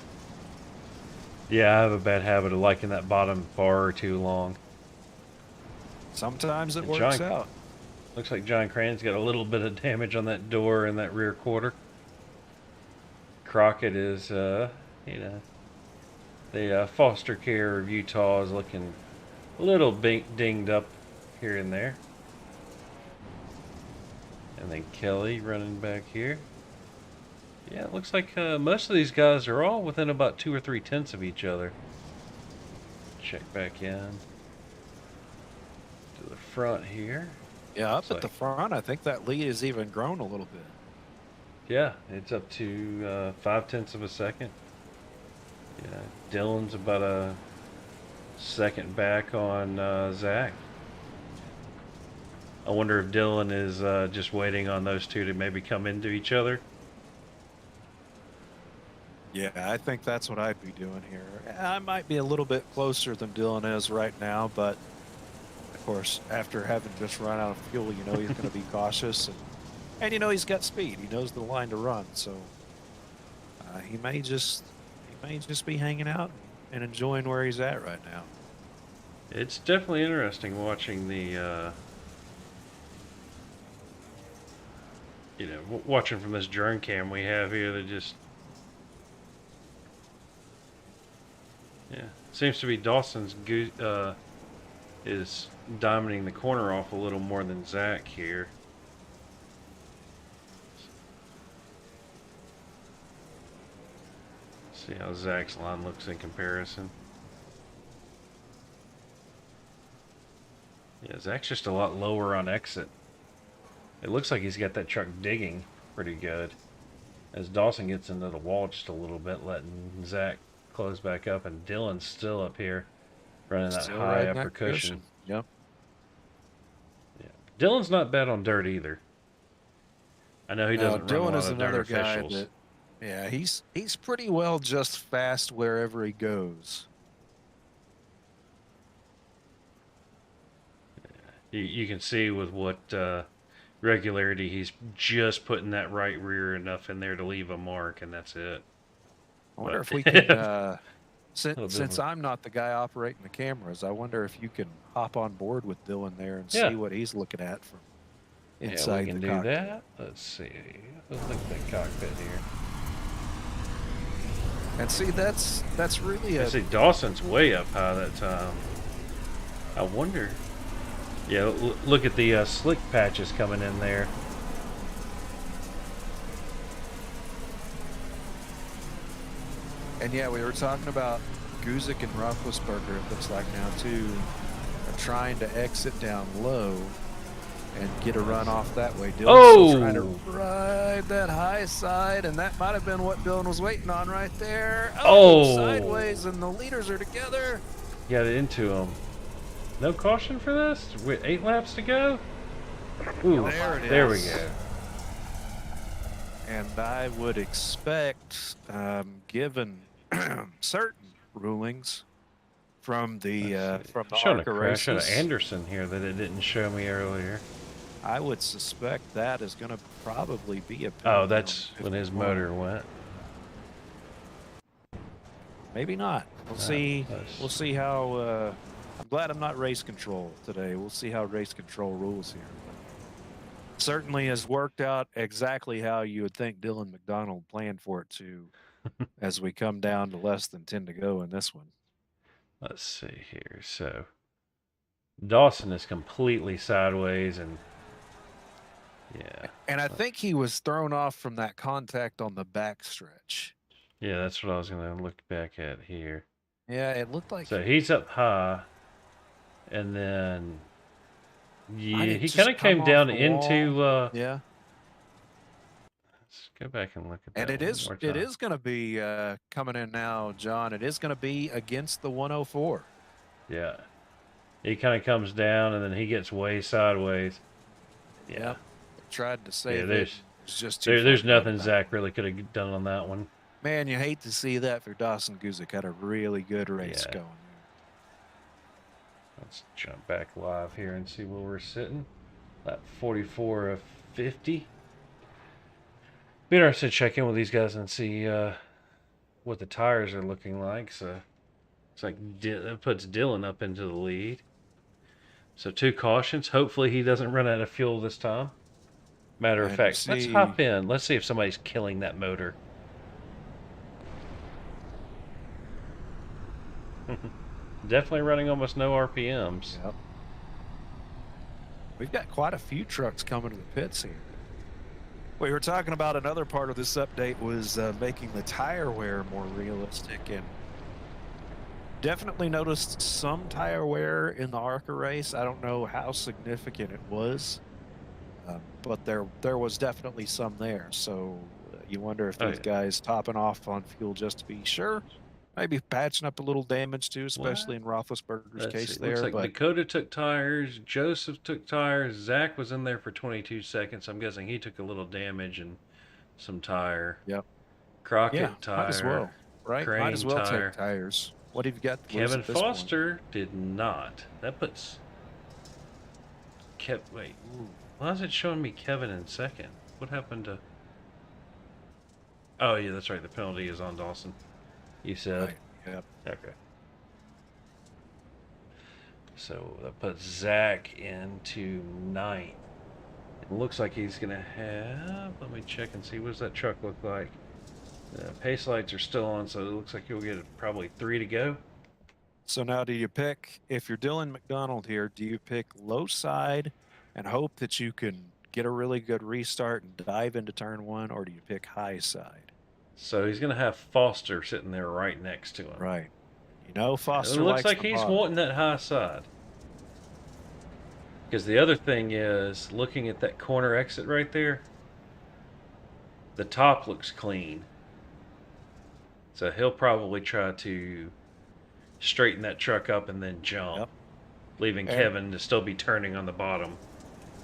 S1: Yeah, I have a bad habit of liking that bottom far too long.
S2: Sometimes it works out.
S1: Looks like John Crane's got a little bit of damage on that door in that rear quarter. Crockett is, the foster care of Utah is looking a little dinged up here and there. And then Kelly running back here. Yeah, it looks like most of these guys are all within about 2 or 3 tenths of each other. Check back in to the front here.
S2: Yeah, up at the front, I think that lead has even grown a little bit.
S1: Yeah, it's up to 5 tenths of a second. Yeah, Dylan's about a second back on Zach. I wonder if Dylan is just waiting on those 2 to maybe come into each other.
S2: Yeah, I think that's what I'd be doing here. I might be a little bit closer than Dylan is right now, but of course, after having just run out of fuel, he's going to be cautious, and he's got speed. He knows the line to run, so he may just be hanging out and enjoying where he's at right now.
S1: It's definitely interesting watching the watching from this drone cam we have here. That just seems to be Dawson's is diamonding the corner off a little more than Zach here. See how Zach's line looks in comparison. Yeah, Zach's just a lot lower on exit. It looks like he's got that truck digging pretty good. As Dawson gets into the wall just a little bit, letting Zach close back up, and Dylan's still up here running that high upper cushion.
S2: Yep.
S1: Yeah. Dylan's not bad on dirt either. I know he doesn't run a lot of dirt officials.
S2: Yeah, he's pretty well just fast wherever he goes.
S1: You can see with what regularity he's just putting that right rear enough in there to leave a mark, and that's it.
S2: I wonder if we can, since I'm not the guy operating the cameras, I wonder if you can hop on board with Dylan there and see what he's looking at from inside the cockpit.
S1: Yeah, we can do that. Let's see. Let's look at that cockpit here.
S2: And see, that's really
S1: I see Dawson's way up high that time. I wonder. Yeah, look at the slick patches coming in there.
S2: And yeah, we were talking about Guzik and Roethlisberger, it looks like now too, are trying to exit down low and get a run off that way. Dylan's still trying to ride that high side, and that might have been what Dylan was waiting on right there. Oh, sideways, and the leaders are together.
S1: Got it into him. No caution for this? With 8 laps to go? Ooh,
S2: there it is.
S1: There we go.
S2: And I would expect, given certain rulings from the
S1: showing
S2: ARCA
S1: a crash out of
S2: races,
S1: Anderson here that it didn't show me earlier.
S2: I would suspect that is going to probably be a penalty.
S1: Oh, that's when his motor went.
S2: Maybe not. We'll see. We'll see how. I'm glad I'm not race control today. We'll see how race control rules here. Certainly has worked out exactly how you would think Dylan McDonald planned for it to, as we come down to less than 10 to go in this one.
S1: Let's see here. So Dawson is completely sideways, and yeah.
S2: And I think he was thrown off from that contact on the back stretch.
S1: Yeah, that's what I was going to look back at here.
S2: Yeah, it looked like.
S1: So he's up high, and then he kind of came down into.
S2: Yeah.
S1: Let's go back and look at that.
S2: And it is going to be coming in now, John. It is going to be against the 104.
S1: Yeah. He kind of comes down, and then he gets way sideways. Yeah.
S2: Yep. Tried to save
S1: it.
S2: It's just
S1: there's nothing Zach really could have done on that one.
S2: Man, you hate to see that for Dawson Guzik. Had a really good race going.
S1: Let's jump back live here and see where we're sitting. Lap 44 of 50. Be interested to check in with these guys and see what the tires are looking like. So it's like that puts Dylan up into the lead. So 2 cautions. Hopefully he doesn't run out of fuel this time. Matter of fact, let's hop in. Let's see if somebody's killing that motor. Definitely running almost no RPMs.
S2: Yep. We've got quite a few trucks coming to the pits here. We were talking about another part of this update was making the tire wear more realistic, and definitely noticed some tire wear in the ARCA race. I don't know how significant it was, but there was definitely some there. So you wonder if these guys topping off on fuel just to be sure. Maybe patching up a little damage too, especially in Roethlisberger's case there.
S1: Looks like Dakota took tires, Joseph took tires, Zach was in there for 22 seconds. I'm guessing he took a little damage and some tire.
S2: Yep.
S1: Crockett tire.
S2: Might as well, right?
S1: Crane
S2: might as well
S1: tire.
S2: take tires. What have you got?
S1: Kevin Foster did not. That puts. Wait. Why is it showing me Kevin in second? What happened to? Oh yeah, that's right. The penalty is on Dawson. You said.
S2: Right. Yep.
S1: Okay. So that puts Zach into 9th. It looks like he's gonna have. Let me check and see. What does that truck look like? Pace lights are still on, so it looks like you'll get probably 3 to go.
S2: So now, do you pick, if you're Dylan McDonald here, do you pick low side and hope that you can get a really good restart and dive into turn 1, or do you pick high side?
S1: So he's going to have Foster sitting there right next to him.
S2: Right. You know, Foster
S1: it looks
S2: likes
S1: like he's wanting that high side. Because the other thing is, looking at that corner exit right there, the top looks clean. So he'll probably try to straighten that truck up and then jump, leaving Kevin to still be turning on the bottom.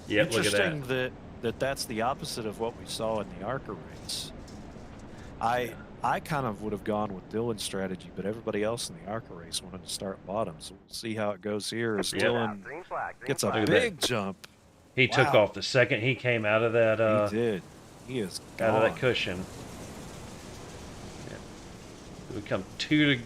S1: Yep, look at that.
S2: Interesting that's the opposite of what we saw in the ARCA race. I kind of would have gone with Dylan's strategy, but everybody else in the ARCA race wanted to start bottom. So we'll see how it goes here as Dylan gets a big jump.
S1: He took off the second he came out of that.
S2: He did. He is gone.
S1: Out of that cushion. We come 2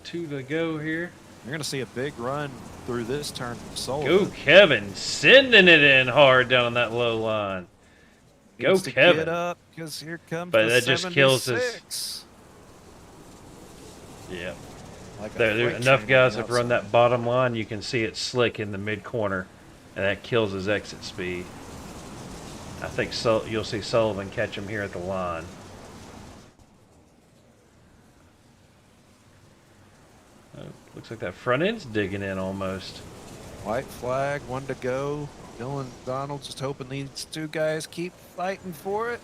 S1: to go here.
S2: You're going to see a big run through this turn from Sullivan.
S1: Go Kevin, sending it in hard down on that low line. Go Kevin.
S2: Get up, because here comes
S1: but
S2: the
S1: that just
S2: 76.
S1: kills his. Yeah.
S2: Like
S1: there enough guys have run that bottom line, you can see it slick in the mid corner, and that kills his exit speed. I think you'll see Sullivan catch him here at the line. Looks like that front end's digging in almost.
S2: White flag, one to go. Dylan McDonald just hoping these two guys keep fighting for it.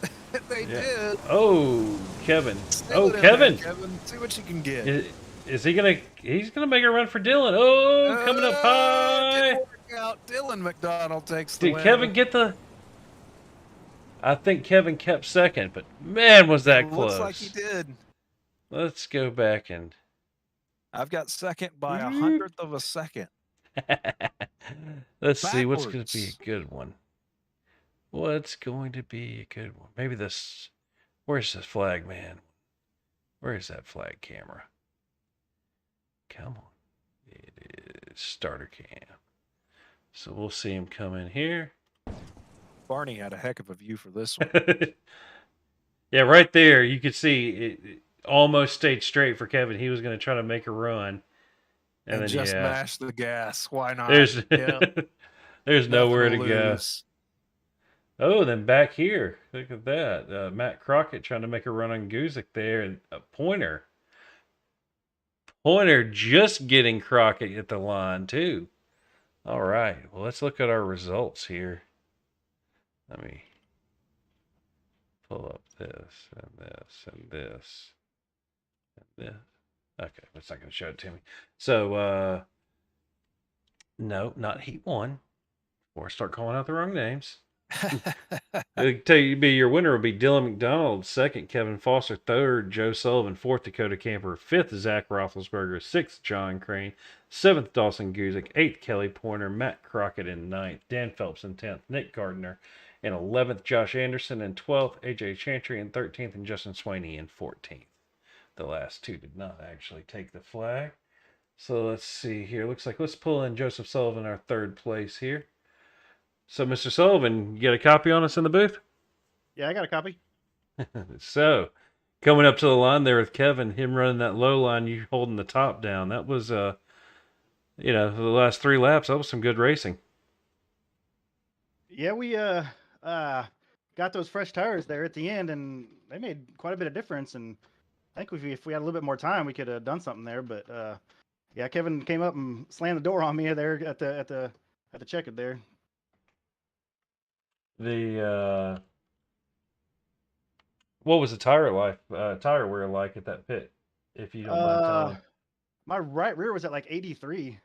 S2: They
S1: Yeah.
S2: did.
S1: Oh, Kevin.
S2: Steal
S1: Oh,
S2: it in there,
S1: Kevin.
S2: Kevin. See what you can get.
S1: Is he gonna? He's gonna make a run for Dylan. Oh, coming up
S2: Didn't
S1: high.
S2: work out. Dylan McDonald takes the
S1: Did
S2: win.
S1: Kevin get the? I think Kevin kept second, but man, was
S2: It
S1: that
S2: looks like he
S1: close.
S2: did.
S1: Let's go back and.
S2: I've got second by 100th of a second.
S1: Let's see what's going to be
S2: Backwards.
S1: a good one. What's going to be a good one? Maybe this. Where's this flag, man? Where is that flag camera? Come on. It is starter cam. So we'll see him come in here.
S2: Barney had a heck of a view for this one.
S1: Yeah, right there, you could see it almost stayed straight for Kevin. He was going to try to make a run.
S2: And
S1: Then,
S2: just
S1: yeah.
S2: mash the gas. Why not?
S1: There's,
S2: Yeah.
S1: there's nowhere to go.
S2: Lose.
S1: Oh, then back here. Look at that. Matt Crockett trying to make a run on Guzik there. And a Pointer. Pointer just getting Crockett at the line, too. All right. Well, let's look at our results here. Let me pull up this and this and this and this. Okay, it's not going to show it to me. So, no, not Heat 1. Before I start calling out the wrong names. I'll tell you, your winner will be Dylan McDonald, second Kevin Foster, third Joe Sullivan, fourth Dakota Camper, fifth Zach Roethlisberger, sixth John Crane, seventh Dawson Guzik, eighth Kelly Pointer, Matt Crockett in ninth, Dan Phelps in 10th, Nick Gardner in 11th, Josh Anderson in 12th, AJ Chantry in 13th, and Justin Swaney in 14th. The last two did not actually take the flag. So let's see here. Looks like let's pull in Joseph Sullivan, our third place here. So, Mr. Sullivan, you got a copy on us in the booth?
S3: Yeah, I got a copy.
S1: So, coming up to the line there with Kevin, him running that low line, you holding the top down. That was, the last 3 laps, that was some good racing.
S3: Yeah, we got those fresh tires there at the end, and they made quite a bit of difference. And I think if we had a little bit more time, we could have done something there. But yeah, Kevin came up and slammed the door on me there at the checkered there.
S1: The what was the tire wear like at that pit? If you don't mind telling me.
S3: My right rear was at like 83.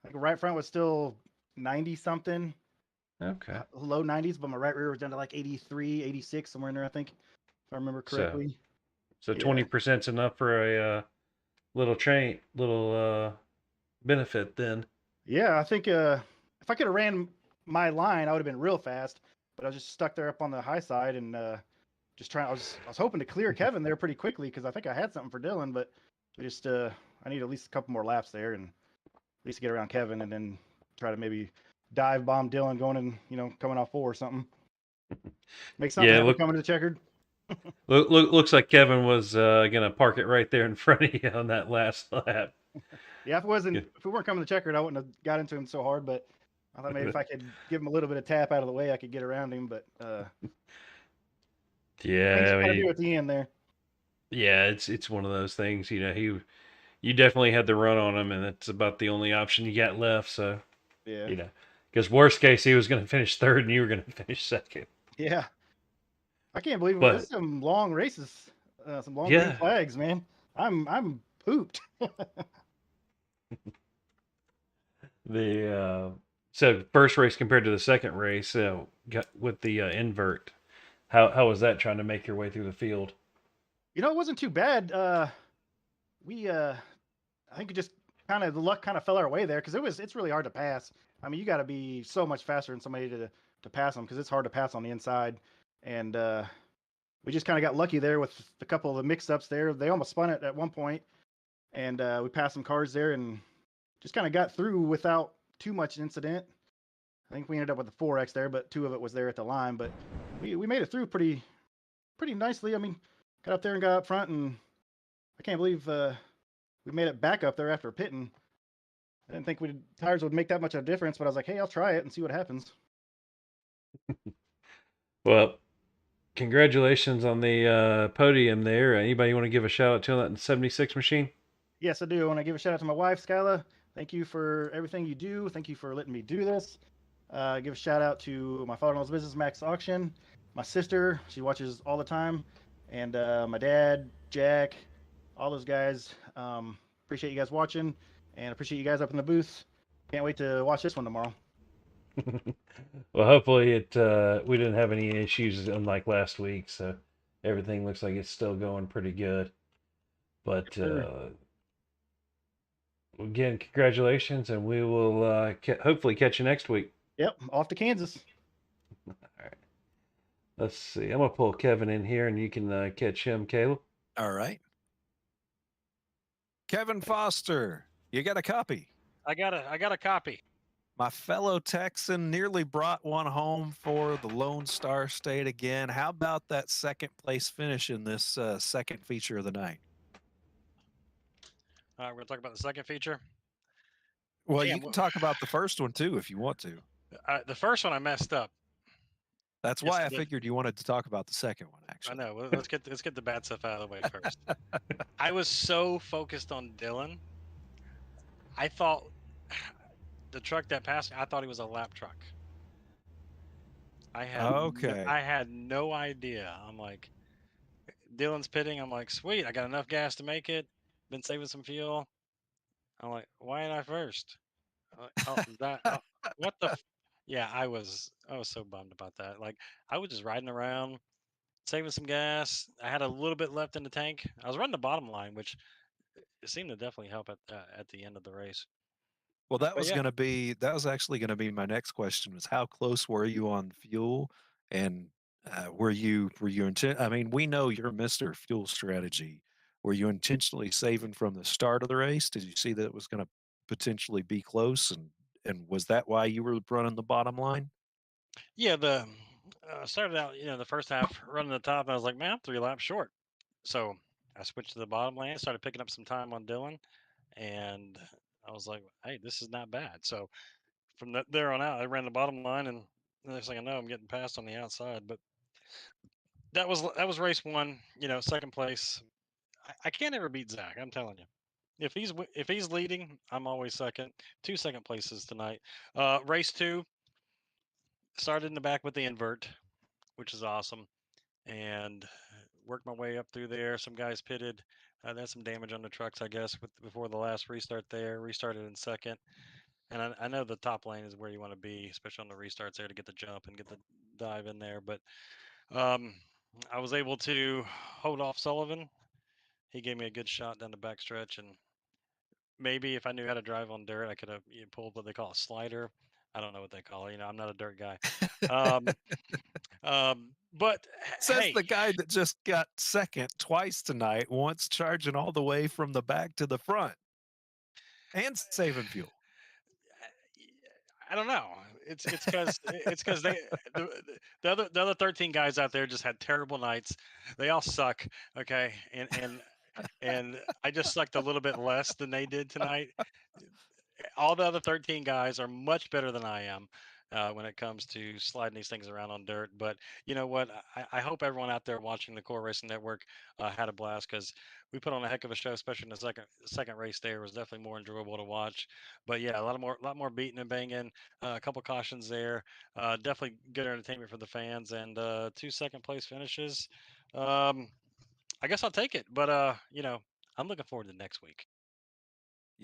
S3: Like right front was still 90 something.
S1: Okay.
S3: Low 90s, but my right rear was down to like 83, 86, somewhere in there, I think, if I remember correctly.
S1: So 20%'s enough for a little benefit then.
S3: Yeah, I think if I could have ran my line, I would have been real fast. But I was just stuck there up on the high side and just trying. I was hoping to clear Kevin there pretty quickly because I think I had something for Dylan, but we just I need at least a couple more laps there and at least get around Kevin and then try to maybe dive bomb Dylan going and coming off 4 or something. Make something happen coming to the checkered.
S1: Looks like Kevin was gonna park it right there in front of you on that last lap.
S3: Yeah, if we weren't coming to checkered, I wouldn't have got into him so hard. But I thought maybe if I could give him a little bit of tap out of the way, I could get around him. But
S1: yeah,
S3: I mean, do at the end there.
S1: Yeah, it's one of those things. You definitely had the run on him, and that's about the only option you got left. So
S3: yeah,
S1: because worst case, he was going to finish third, and you were going to finish second.
S3: Yeah. I can't believe it. There's some long races, some long green flags, man. I'm pooped.
S1: So first race compared to the second race, with the invert, how was that trying to make your way through the field?
S3: It wasn't too bad. I think it just kind of the luck kind of fell our way there because it's really hard to pass. I mean, you got to be so much faster than somebody to pass them because it's hard to pass on the inside. And we just kind of got lucky there with a couple of the mix-ups there. They almost spun it at one point, and we passed some cars there and just kind of got through without too much incident. I think we ended up with the 4X there, but 2 of it was there at the line. But we made it through pretty nicely. I mean, got up there and got up front, and I can't believe we made it back up there after pitting. I didn't think tires would make that much of a difference, but I was like, hey, I'll try it and see what happens.
S1: Well, congratulations on the podium there. Anybody want to give a shout out to that 76 machine?
S3: Yes, I do. I want to give a shout out to my wife, Skyla. Thank you for everything you do. Thank you for letting me do this. Give a shout out to my father-in-law's business, Max Auction. My sister, she watches all the time, and my dad, Jack, all those guys. Appreciate you guys watching, and appreciate you guys up in the booth. Can't wait to watch this one tomorrow.
S1: Well, hopefully we didn't have any issues unlike last week, so everything looks like it's still going pretty good. But
S3: Sure.
S1: again, congratulations, and we will hopefully catch you next week.
S3: Yep, off to Kansas.
S1: All right. Let's see. I'm gonna pull Kevin in here, and you can catch him, Caleb.
S2: All right. Kevin Foster, you got a copy.
S4: I got a copy.
S2: My fellow Texan nearly brought one home for the Lone Star State again. How about that second place finish in this second feature of the night?
S4: All right, we're gonna talk about the second feature.
S2: Well,
S4: Damn,
S2: you can talk about the first one too if you want to.
S4: The first one I messed up.
S2: That's
S4: Yes,
S2: why
S4: I
S2: I
S4: did.
S2: figured you wanted to talk about the second one,
S4: I
S2: actually.
S4: know. Let's get the bad stuff out of the way first. I was so focused on Dylan. I thought the truck that passed me, I thought he was a lap truck. I had no idea. I'm like, Dylan's pitting. I'm like, sweet, I got enough gas to make it. Been saving some fuel. I'm like, why ain't I first? I'm like, what the? Yeah, I was so bummed about that. Like, I was just riding around, saving some gas. I had a little bit left in the tank. I was running the bottom line, which it seemed to definitely help at the end of the race.
S2: Well, that
S4: But
S2: was
S4: yeah,
S2: actually going to be my next question was how close were you on fuel and were you I mean, we know you're Mr. Fuel Strategy. Were you intentionally saving from the start of the race? Did you see that it was going to potentially be close and was that why you were running the bottom line?
S4: yeah. The started out, the first half running the top. And I was like, man, I'm 3 laps short. So I switched to the bottom lane, started picking up some time on Dylan, and I was like, hey, this is not bad. So from there on out, I ran the bottom line, and the next thing I know, I'm getting passed on the outside. But that was race one. Second place. I can't ever beat Zach. I'm telling you. If he's leading, I'm always second. 2 second places tonight. Race two started in the back with the invert, which is awesome, and worked my way up through there. Some guys pitted. There's some damage on the trucks, I guess, before the last restart there. Restarted in second. And I know the top lane is where you want to be, especially on the restarts there to get the jump and get the dive in there. But I was able to hold off Sullivan. He gave me a good shot down the backstretch, and maybe if I knew how to drive on dirt, I could have pulled what they call a slider. I don't know what they call it. I'm not a dirt guy. Um, but
S2: Says
S4: hey,
S2: the guy that just got second twice tonight, once charging all the way from the back to the front and saving fuel.
S4: I don't know. It's because the other 13 guys out there just had terrible nights. They all suck. Okay, and I just sucked a little bit less than they did tonight. All the other 13 guys are much better than I am when it comes to sliding these things around on dirt. But you know what? I hope everyone out there watching the Core Racing Network had a blast because we put on a heck of a show, especially in the second race. There it was definitely more enjoyable to watch. But yeah, a lot more beating and banging. A couple cautions there. Definitely good entertainment for the fans and 2 second place finishes. I guess I'll take it. But I'm looking forward to next week.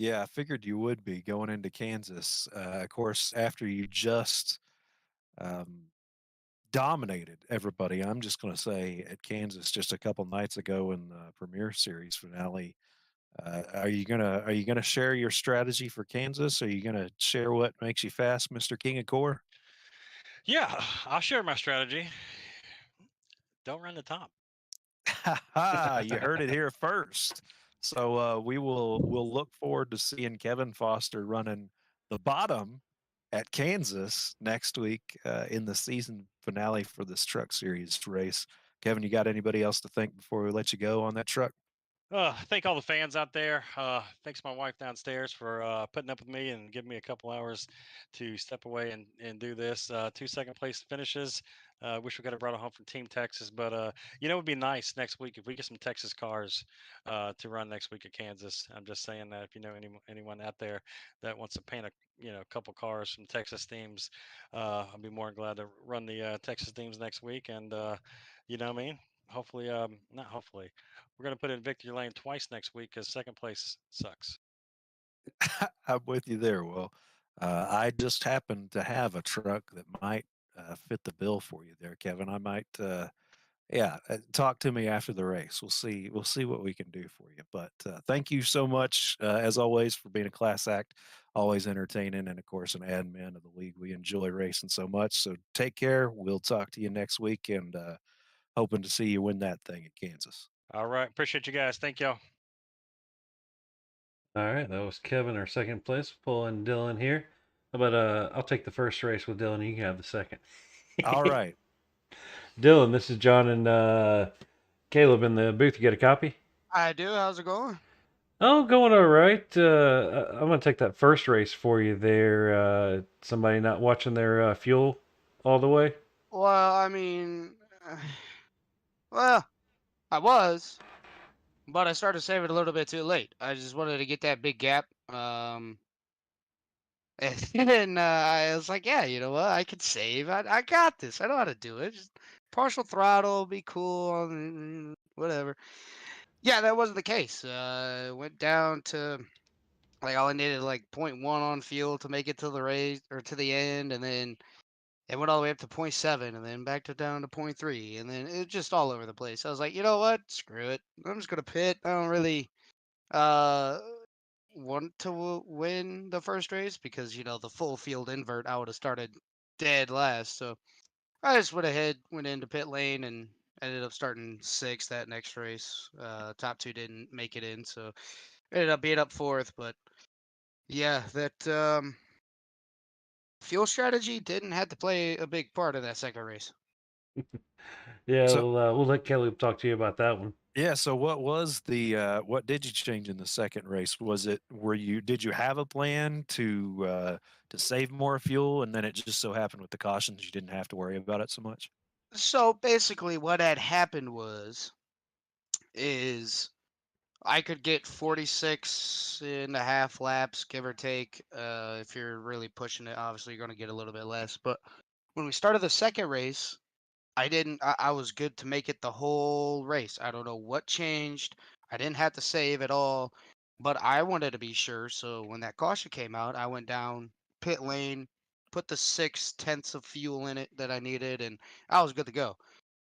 S2: Yeah, I figured you would be going into Kansas. Of course, after you just dominated everybody, I'm just going to say at Kansas just a couple nights ago in the Premier Series finale. Are you gonna share your strategy for Kansas? Are you gonna share what makes you fast, Mr. King of Core?
S4: Yeah, I'll share my strategy. Don't run the top.
S2: You heard it here first. So we'll look forward to seeing Kevin Foster running the bottom at Kansas next week in the season finale for this Truck Series race. Kevin, you got anybody else to thank before we let you go on that truck?
S4: Thank all the fans out there. Thanks my wife downstairs for putting up with me and giving me a couple hours to step away and do this. 2 second place finishes. Wish we could have brought it home from Team Texas, but it would be nice next week if we get some Texas cars to run next week at Kansas. I'm just saying that if you know anyone out there that wants to paint a couple cars from Texas teams, I'll be more than glad to run the Texas teams next week. And what I mean, hopefully, not hopefully. We're going to put in victory lane twice next week because second place sucks.
S2: I'm with you there. Well, I just happen to have a truck that might fit the bill for you there, Kevin. I might, talk to me after the race. We'll see. We'll see what we can do for you. But thank you so much, as always, for being a class act. Always entertaining, and of course, an admin of the league. We enjoy racing so much. So take care. We'll talk to you next week, and hoping to see you win that thing at Kansas.
S4: All right. Appreciate you guys. Thank y'all.
S1: All right, that was Kevin, our second place. Pulling Dylan here. How about I'll take the first race with Dylan. You can have the second.
S2: All right.
S1: Dylan, this is John and Caleb in the booth. You got a copy?
S5: I do. How's it going?
S1: Oh, going all right. I'm gonna take that first race for you there. Somebody not watching their fuel all the way.
S5: Well, I mean, well, I was, but I started saving a little bit too late. I just wanted to get that big gap. And then I was like, yeah, you know what? I could save. I got this. I know how to do it. Just partial throttle, be cool, whatever. Yeah, that wasn't the case. Went down to like all I needed like 0.1 on fuel to make it to the race or to the end, and then it went all the way up to 0.7 and then back to down to 0.3 and then it just all over the place. I was like, you know what? Screw it. I'm just gonna pit. I don't really uh want to win the first race because the full field invert I would have started dead last. So I just went ahead, went into pit lane and ended up starting sixth that next race. Top two didn't make it in, so ended up being up fourth. But yeah, that fuel strategy didn't have to play a big part of that second race.
S1: Yeah,
S2: So
S1: we'll let Caleb talk to you about that one.
S2: yeah, so what was the what did you change in the second race? Was it did you have a plan to save more fuel and then it just so happened with the cautions you didn't have to worry about it so much?
S5: So basically what had happened is I could get 46 and a half laps, give or take. If you're really pushing it, obviously you're going to get a little bit less. But when we started the second race, I was good to make it the whole race. I don't know what changed. I didn't have to save at all, but I wanted to be sure. So when that caution came out, I went down pit lane, put the 6/10 of fuel in it that I needed, and I was good to go.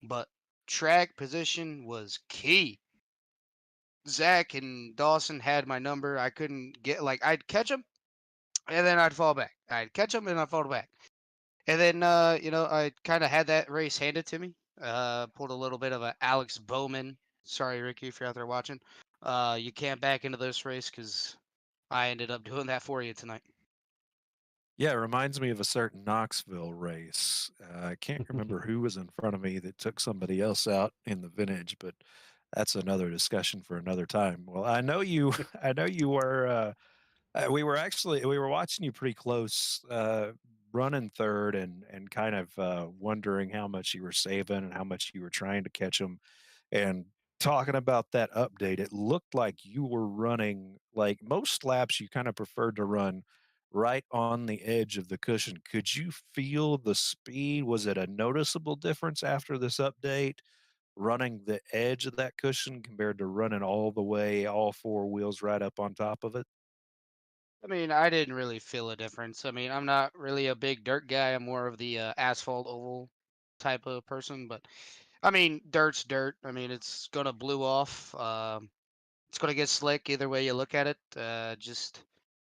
S5: But track position was key. Zach and Dawson had my number. I couldn't get I'd catch them and then I'd fall back. I'd catch them and I'd fall back. And then I kind of had that race handed to me. Pulled a little bit of a Alex Bowman. Sorry, Ricky, if you're out there watching. You can't back into this race because I ended up doing that for you tonight.
S2: Yeah, it reminds me of a certain Knoxville race. I can't remember who was in front of me that took somebody else out in the vintage, but that's another discussion for another time. Well, I know you I know you were we were watching you pretty close, running third and kind of wondering how much you were saving and how much you were trying to catch them. And talking about that update, it looked like you were running like most laps. You kind of preferred to run right on the edge of the cushion. Could you feel the speed? Was it a noticeable difference after this update? Running the edge of that cushion compared to running all the way, all four wheels right up on top of it?
S5: I mean, I didn't really feel a difference. I mean, I'm not really a big dirt guy. I'm more of the asphalt oval type of person. But I mean, dirt's dirt. I mean, it's gonna blue off. It's gonna get slick either way you look at it. Just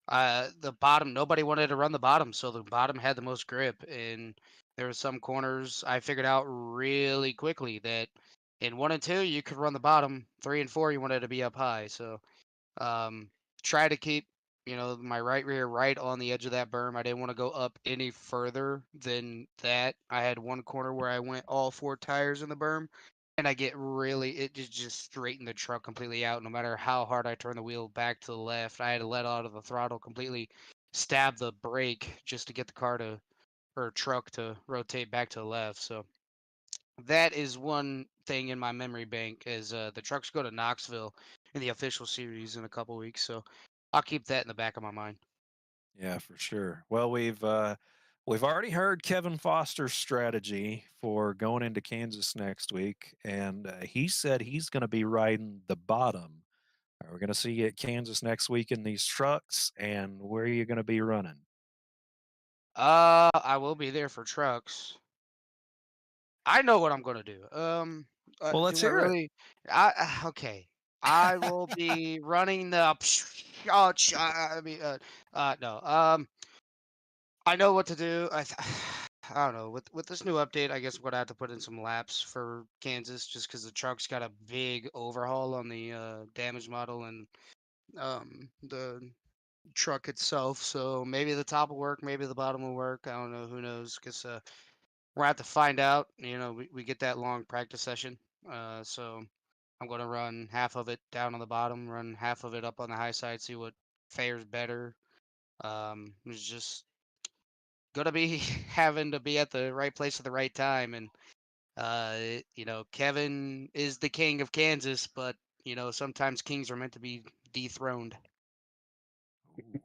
S5: the bottom, nobody wanted to run the bottom, so the bottom had the most grip. And there were some corners I figured out really quickly that in 1 and 2 you could run the bottom. 3 and 4 you wanted to be up high. So um, try to keep my right rear right on the edge of that berm. I didn't want to go up any further than that. I had one corner where I went all four tires in the berm. and I get really it just straightened the truck completely out. No matter how hard I turn the wheel back to the left, I had to let out of the throttle completely, stab the brake just to get the car to or truck to rotate back to the left. So that is one thing in my memory bank is the trucks go to Knoxville in the official series in a couple weeks. So I'll keep that in the back of my mind.
S2: Yeah, for sure. Well, we've already heard Kevin Foster's strategy for going into Kansas next week, and he said he's going to be riding the bottom. We're going to see you at Kansas next week in these trucks, and where are you going to be running?
S5: I will be there for trucks. I know what I'm gonna do.
S2: Well, let's
S5: Do I
S2: hear it.
S5: really? Okay. I will be running the. Oh, I mean, no. I know what to do. I don't know. With this new update, I guess I'm gonna have to put in some laps for Kansas, just because the truck's got a big overhaul on the damage model and the truck itself. So maybe the top will work, maybe the bottom will work. I don't know. Who knows? Because we're have to find out. We get that long practice session. So I'm going to run half of it down on the bottom, run half of it up on the high side, see what fares better. It's just going to be having to be at the right place at the right time. And, Kevin is the king of Kansas, but, sometimes kings are meant to be dethroned.
S2: Ooh,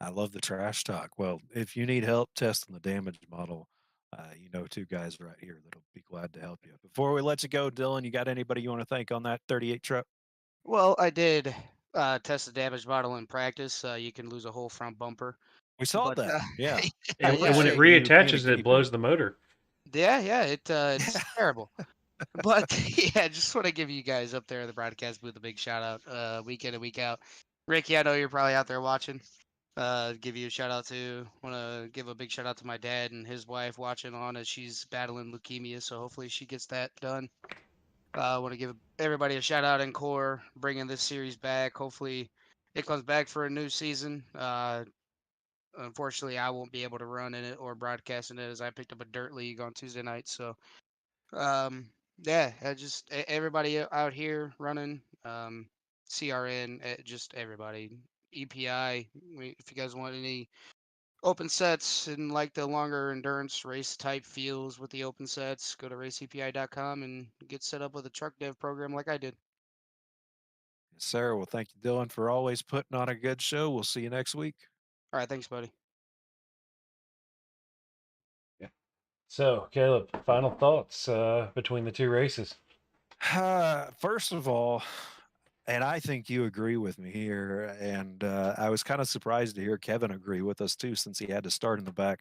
S2: I love the trash talk. Well, if you need help testing the damage model, you know two guys right here that'll be glad to help you. Before we let you go, Dylan, you got anybody you want to thank on that 38 truck?
S5: Well, I did test the damage model in practice. You can lose a whole front bumper.
S2: We saw
S5: But
S2: that. Yeah. I
S1: And when it
S2: appreciate you being a
S1: reattaches,
S2: guinea
S1: it blows
S2: pig.
S1: the motor.
S5: yeah, it's terrible. But yeah, just want to give you guys up there in the broadcast booth a big shout out, week in and week out. Ricky, I know you're probably out there watching. Give you a shout out to. Want to give a big shout out to my dad and his wife watching on as she's battling leukemia. So hopefully she gets that done. I want to give everybody a shout out in core, bringing this series back. Hopefully it comes back for a new season. Unfortunately, I won't be able to run in it or broadcast in it as I picked up a dirt league on Tuesday night. So um, yeah, everybody out here running, CRN, just everybody. EPI, if you guys want any open sets and like the longer endurance race type feels with the open sets, go to raceepi.com and get set up with a truck dev program like I did.
S2: Yes, sir. Well, thank you, Dylan, for always putting on a good show. We'll see you next week.
S5: All right, thanks, buddy.
S1: Yeah. So, Caleb, final thoughts between the two races.
S2: First of all, and I think you agree with me here, and I was kind of surprised to hear Kevin agree with us too, since he had to start in the back.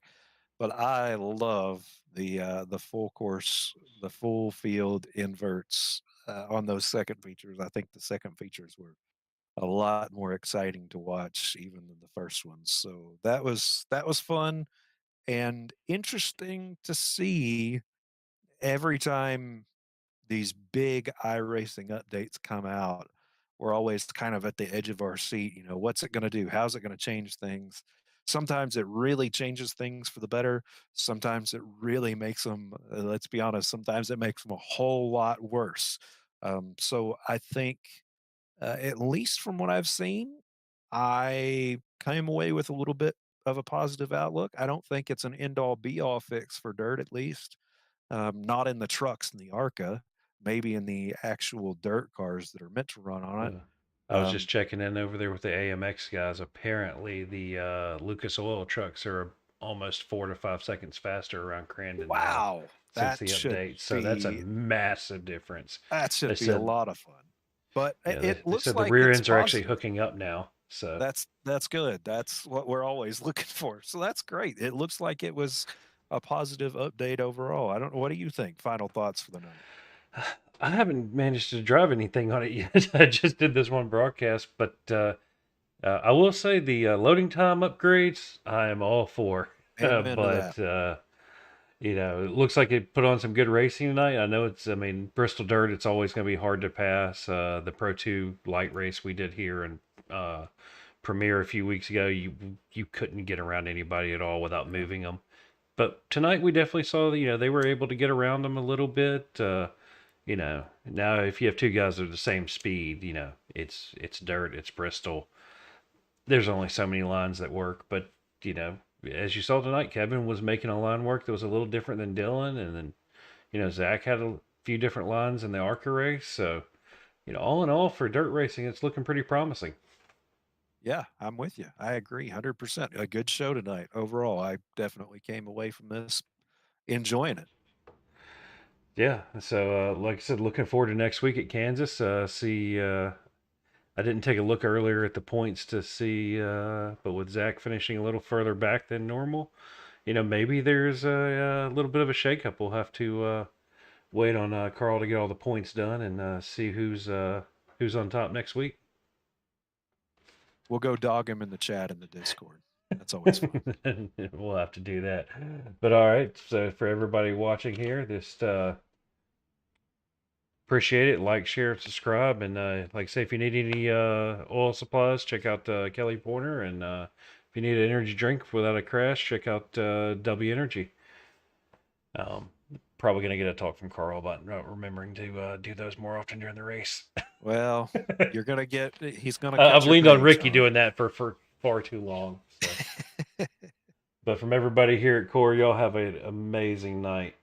S2: But I love the full course, the full field inverts on those second features. I think the second features were a lot more exciting to watch even than the first ones. So that was fun and interesting to see every time these big iRacing updates come out. We're always kind of at the edge of our seat. What's it going to do? How's it going to change things? Sometimes it really changes things for the better. Sometimes it really makes them, let's be honest, sometimes it makes them a whole lot worse. So I think, at least from what I've seen, I came away with a little bit of a positive outlook. I don't think it's an end all be all fix for dirt, at least. Not in the trucks and the ARCA, maybe in the actual dirt cars that are meant to run on it.
S1: I was just
S2: Um,
S1: checking in over there with the AMX guys. Apparently, the Lucas Oil trucks are almost 4 to 5 seconds faster around Crandon now
S2: wow,
S1: since the update. So that's a
S2: be
S1: massive difference.
S2: that
S1: They
S2: should be a
S1: said,
S2: lot of fun. But
S1: yeah,
S2: it
S1: they
S2: looks
S1: said the
S2: like
S1: rear
S2: it's
S1: ends are actually
S2: positive.
S1: hooking up now. So
S2: That's good. That's what we're always looking for. So that's great. It looks like it was a positive update overall. I don't know. What do you think? Final thoughts for the night?
S1: I haven't managed to drive anything on it yet. I just did this one broadcast, but I will say the loading time upgrades I am all for.
S2: Amen to that.
S1: But it looks like it put on some good racing tonight. I mean, Bristol Dirt, it's always going to be hard to pass. The Pro 2 light race we did here in Premiere a few weeks ago, you couldn't get around anybody at all without moving them. But tonight we definitely saw that, they were able to get around them a little bit. You know, now if you have two guys that are the same speed, you know, it's dirt, it's Bristol. There's only so many lines that work, but you know, as you saw tonight, Kevin was making a line work that was a little different than Dylan, and then you know Zach had a few different lines in the ARCA race. So you know, all in all, for dirt racing, it's looking pretty promising.
S2: Yeah, I'm with you. I agree 100%. A good show tonight. Overall, I definitely came away from this enjoying it.
S1: Yeah. So, like I said, looking forward to next week at Kansas. See, I didn't take a look earlier at the points to see, but with Zach finishing a little further back than normal, you know, maybe there's a little bit of a shakeup. We'll have to wait on Carl to get all the points done and see who's on top next week.
S2: We'll go dog him in the chat in the Discord. That's always fun.
S1: We'll have to do that. But all right, so for everybody watching here, just appreciate it. Like, share, subscribe, and like I say, if you need any oil supplies, check out Kelly Porter, and if you need an energy drink without a crash, check out W Energy. Probably gonna get a talk from Carl about remembering to do those more often during the race.
S2: Well, you're gonna get. He's gonna.
S1: I've leaned on Ricky
S2: Sean.
S1: doing that for far too long. So. But from everybody here at CORE, y'all have an amazing night.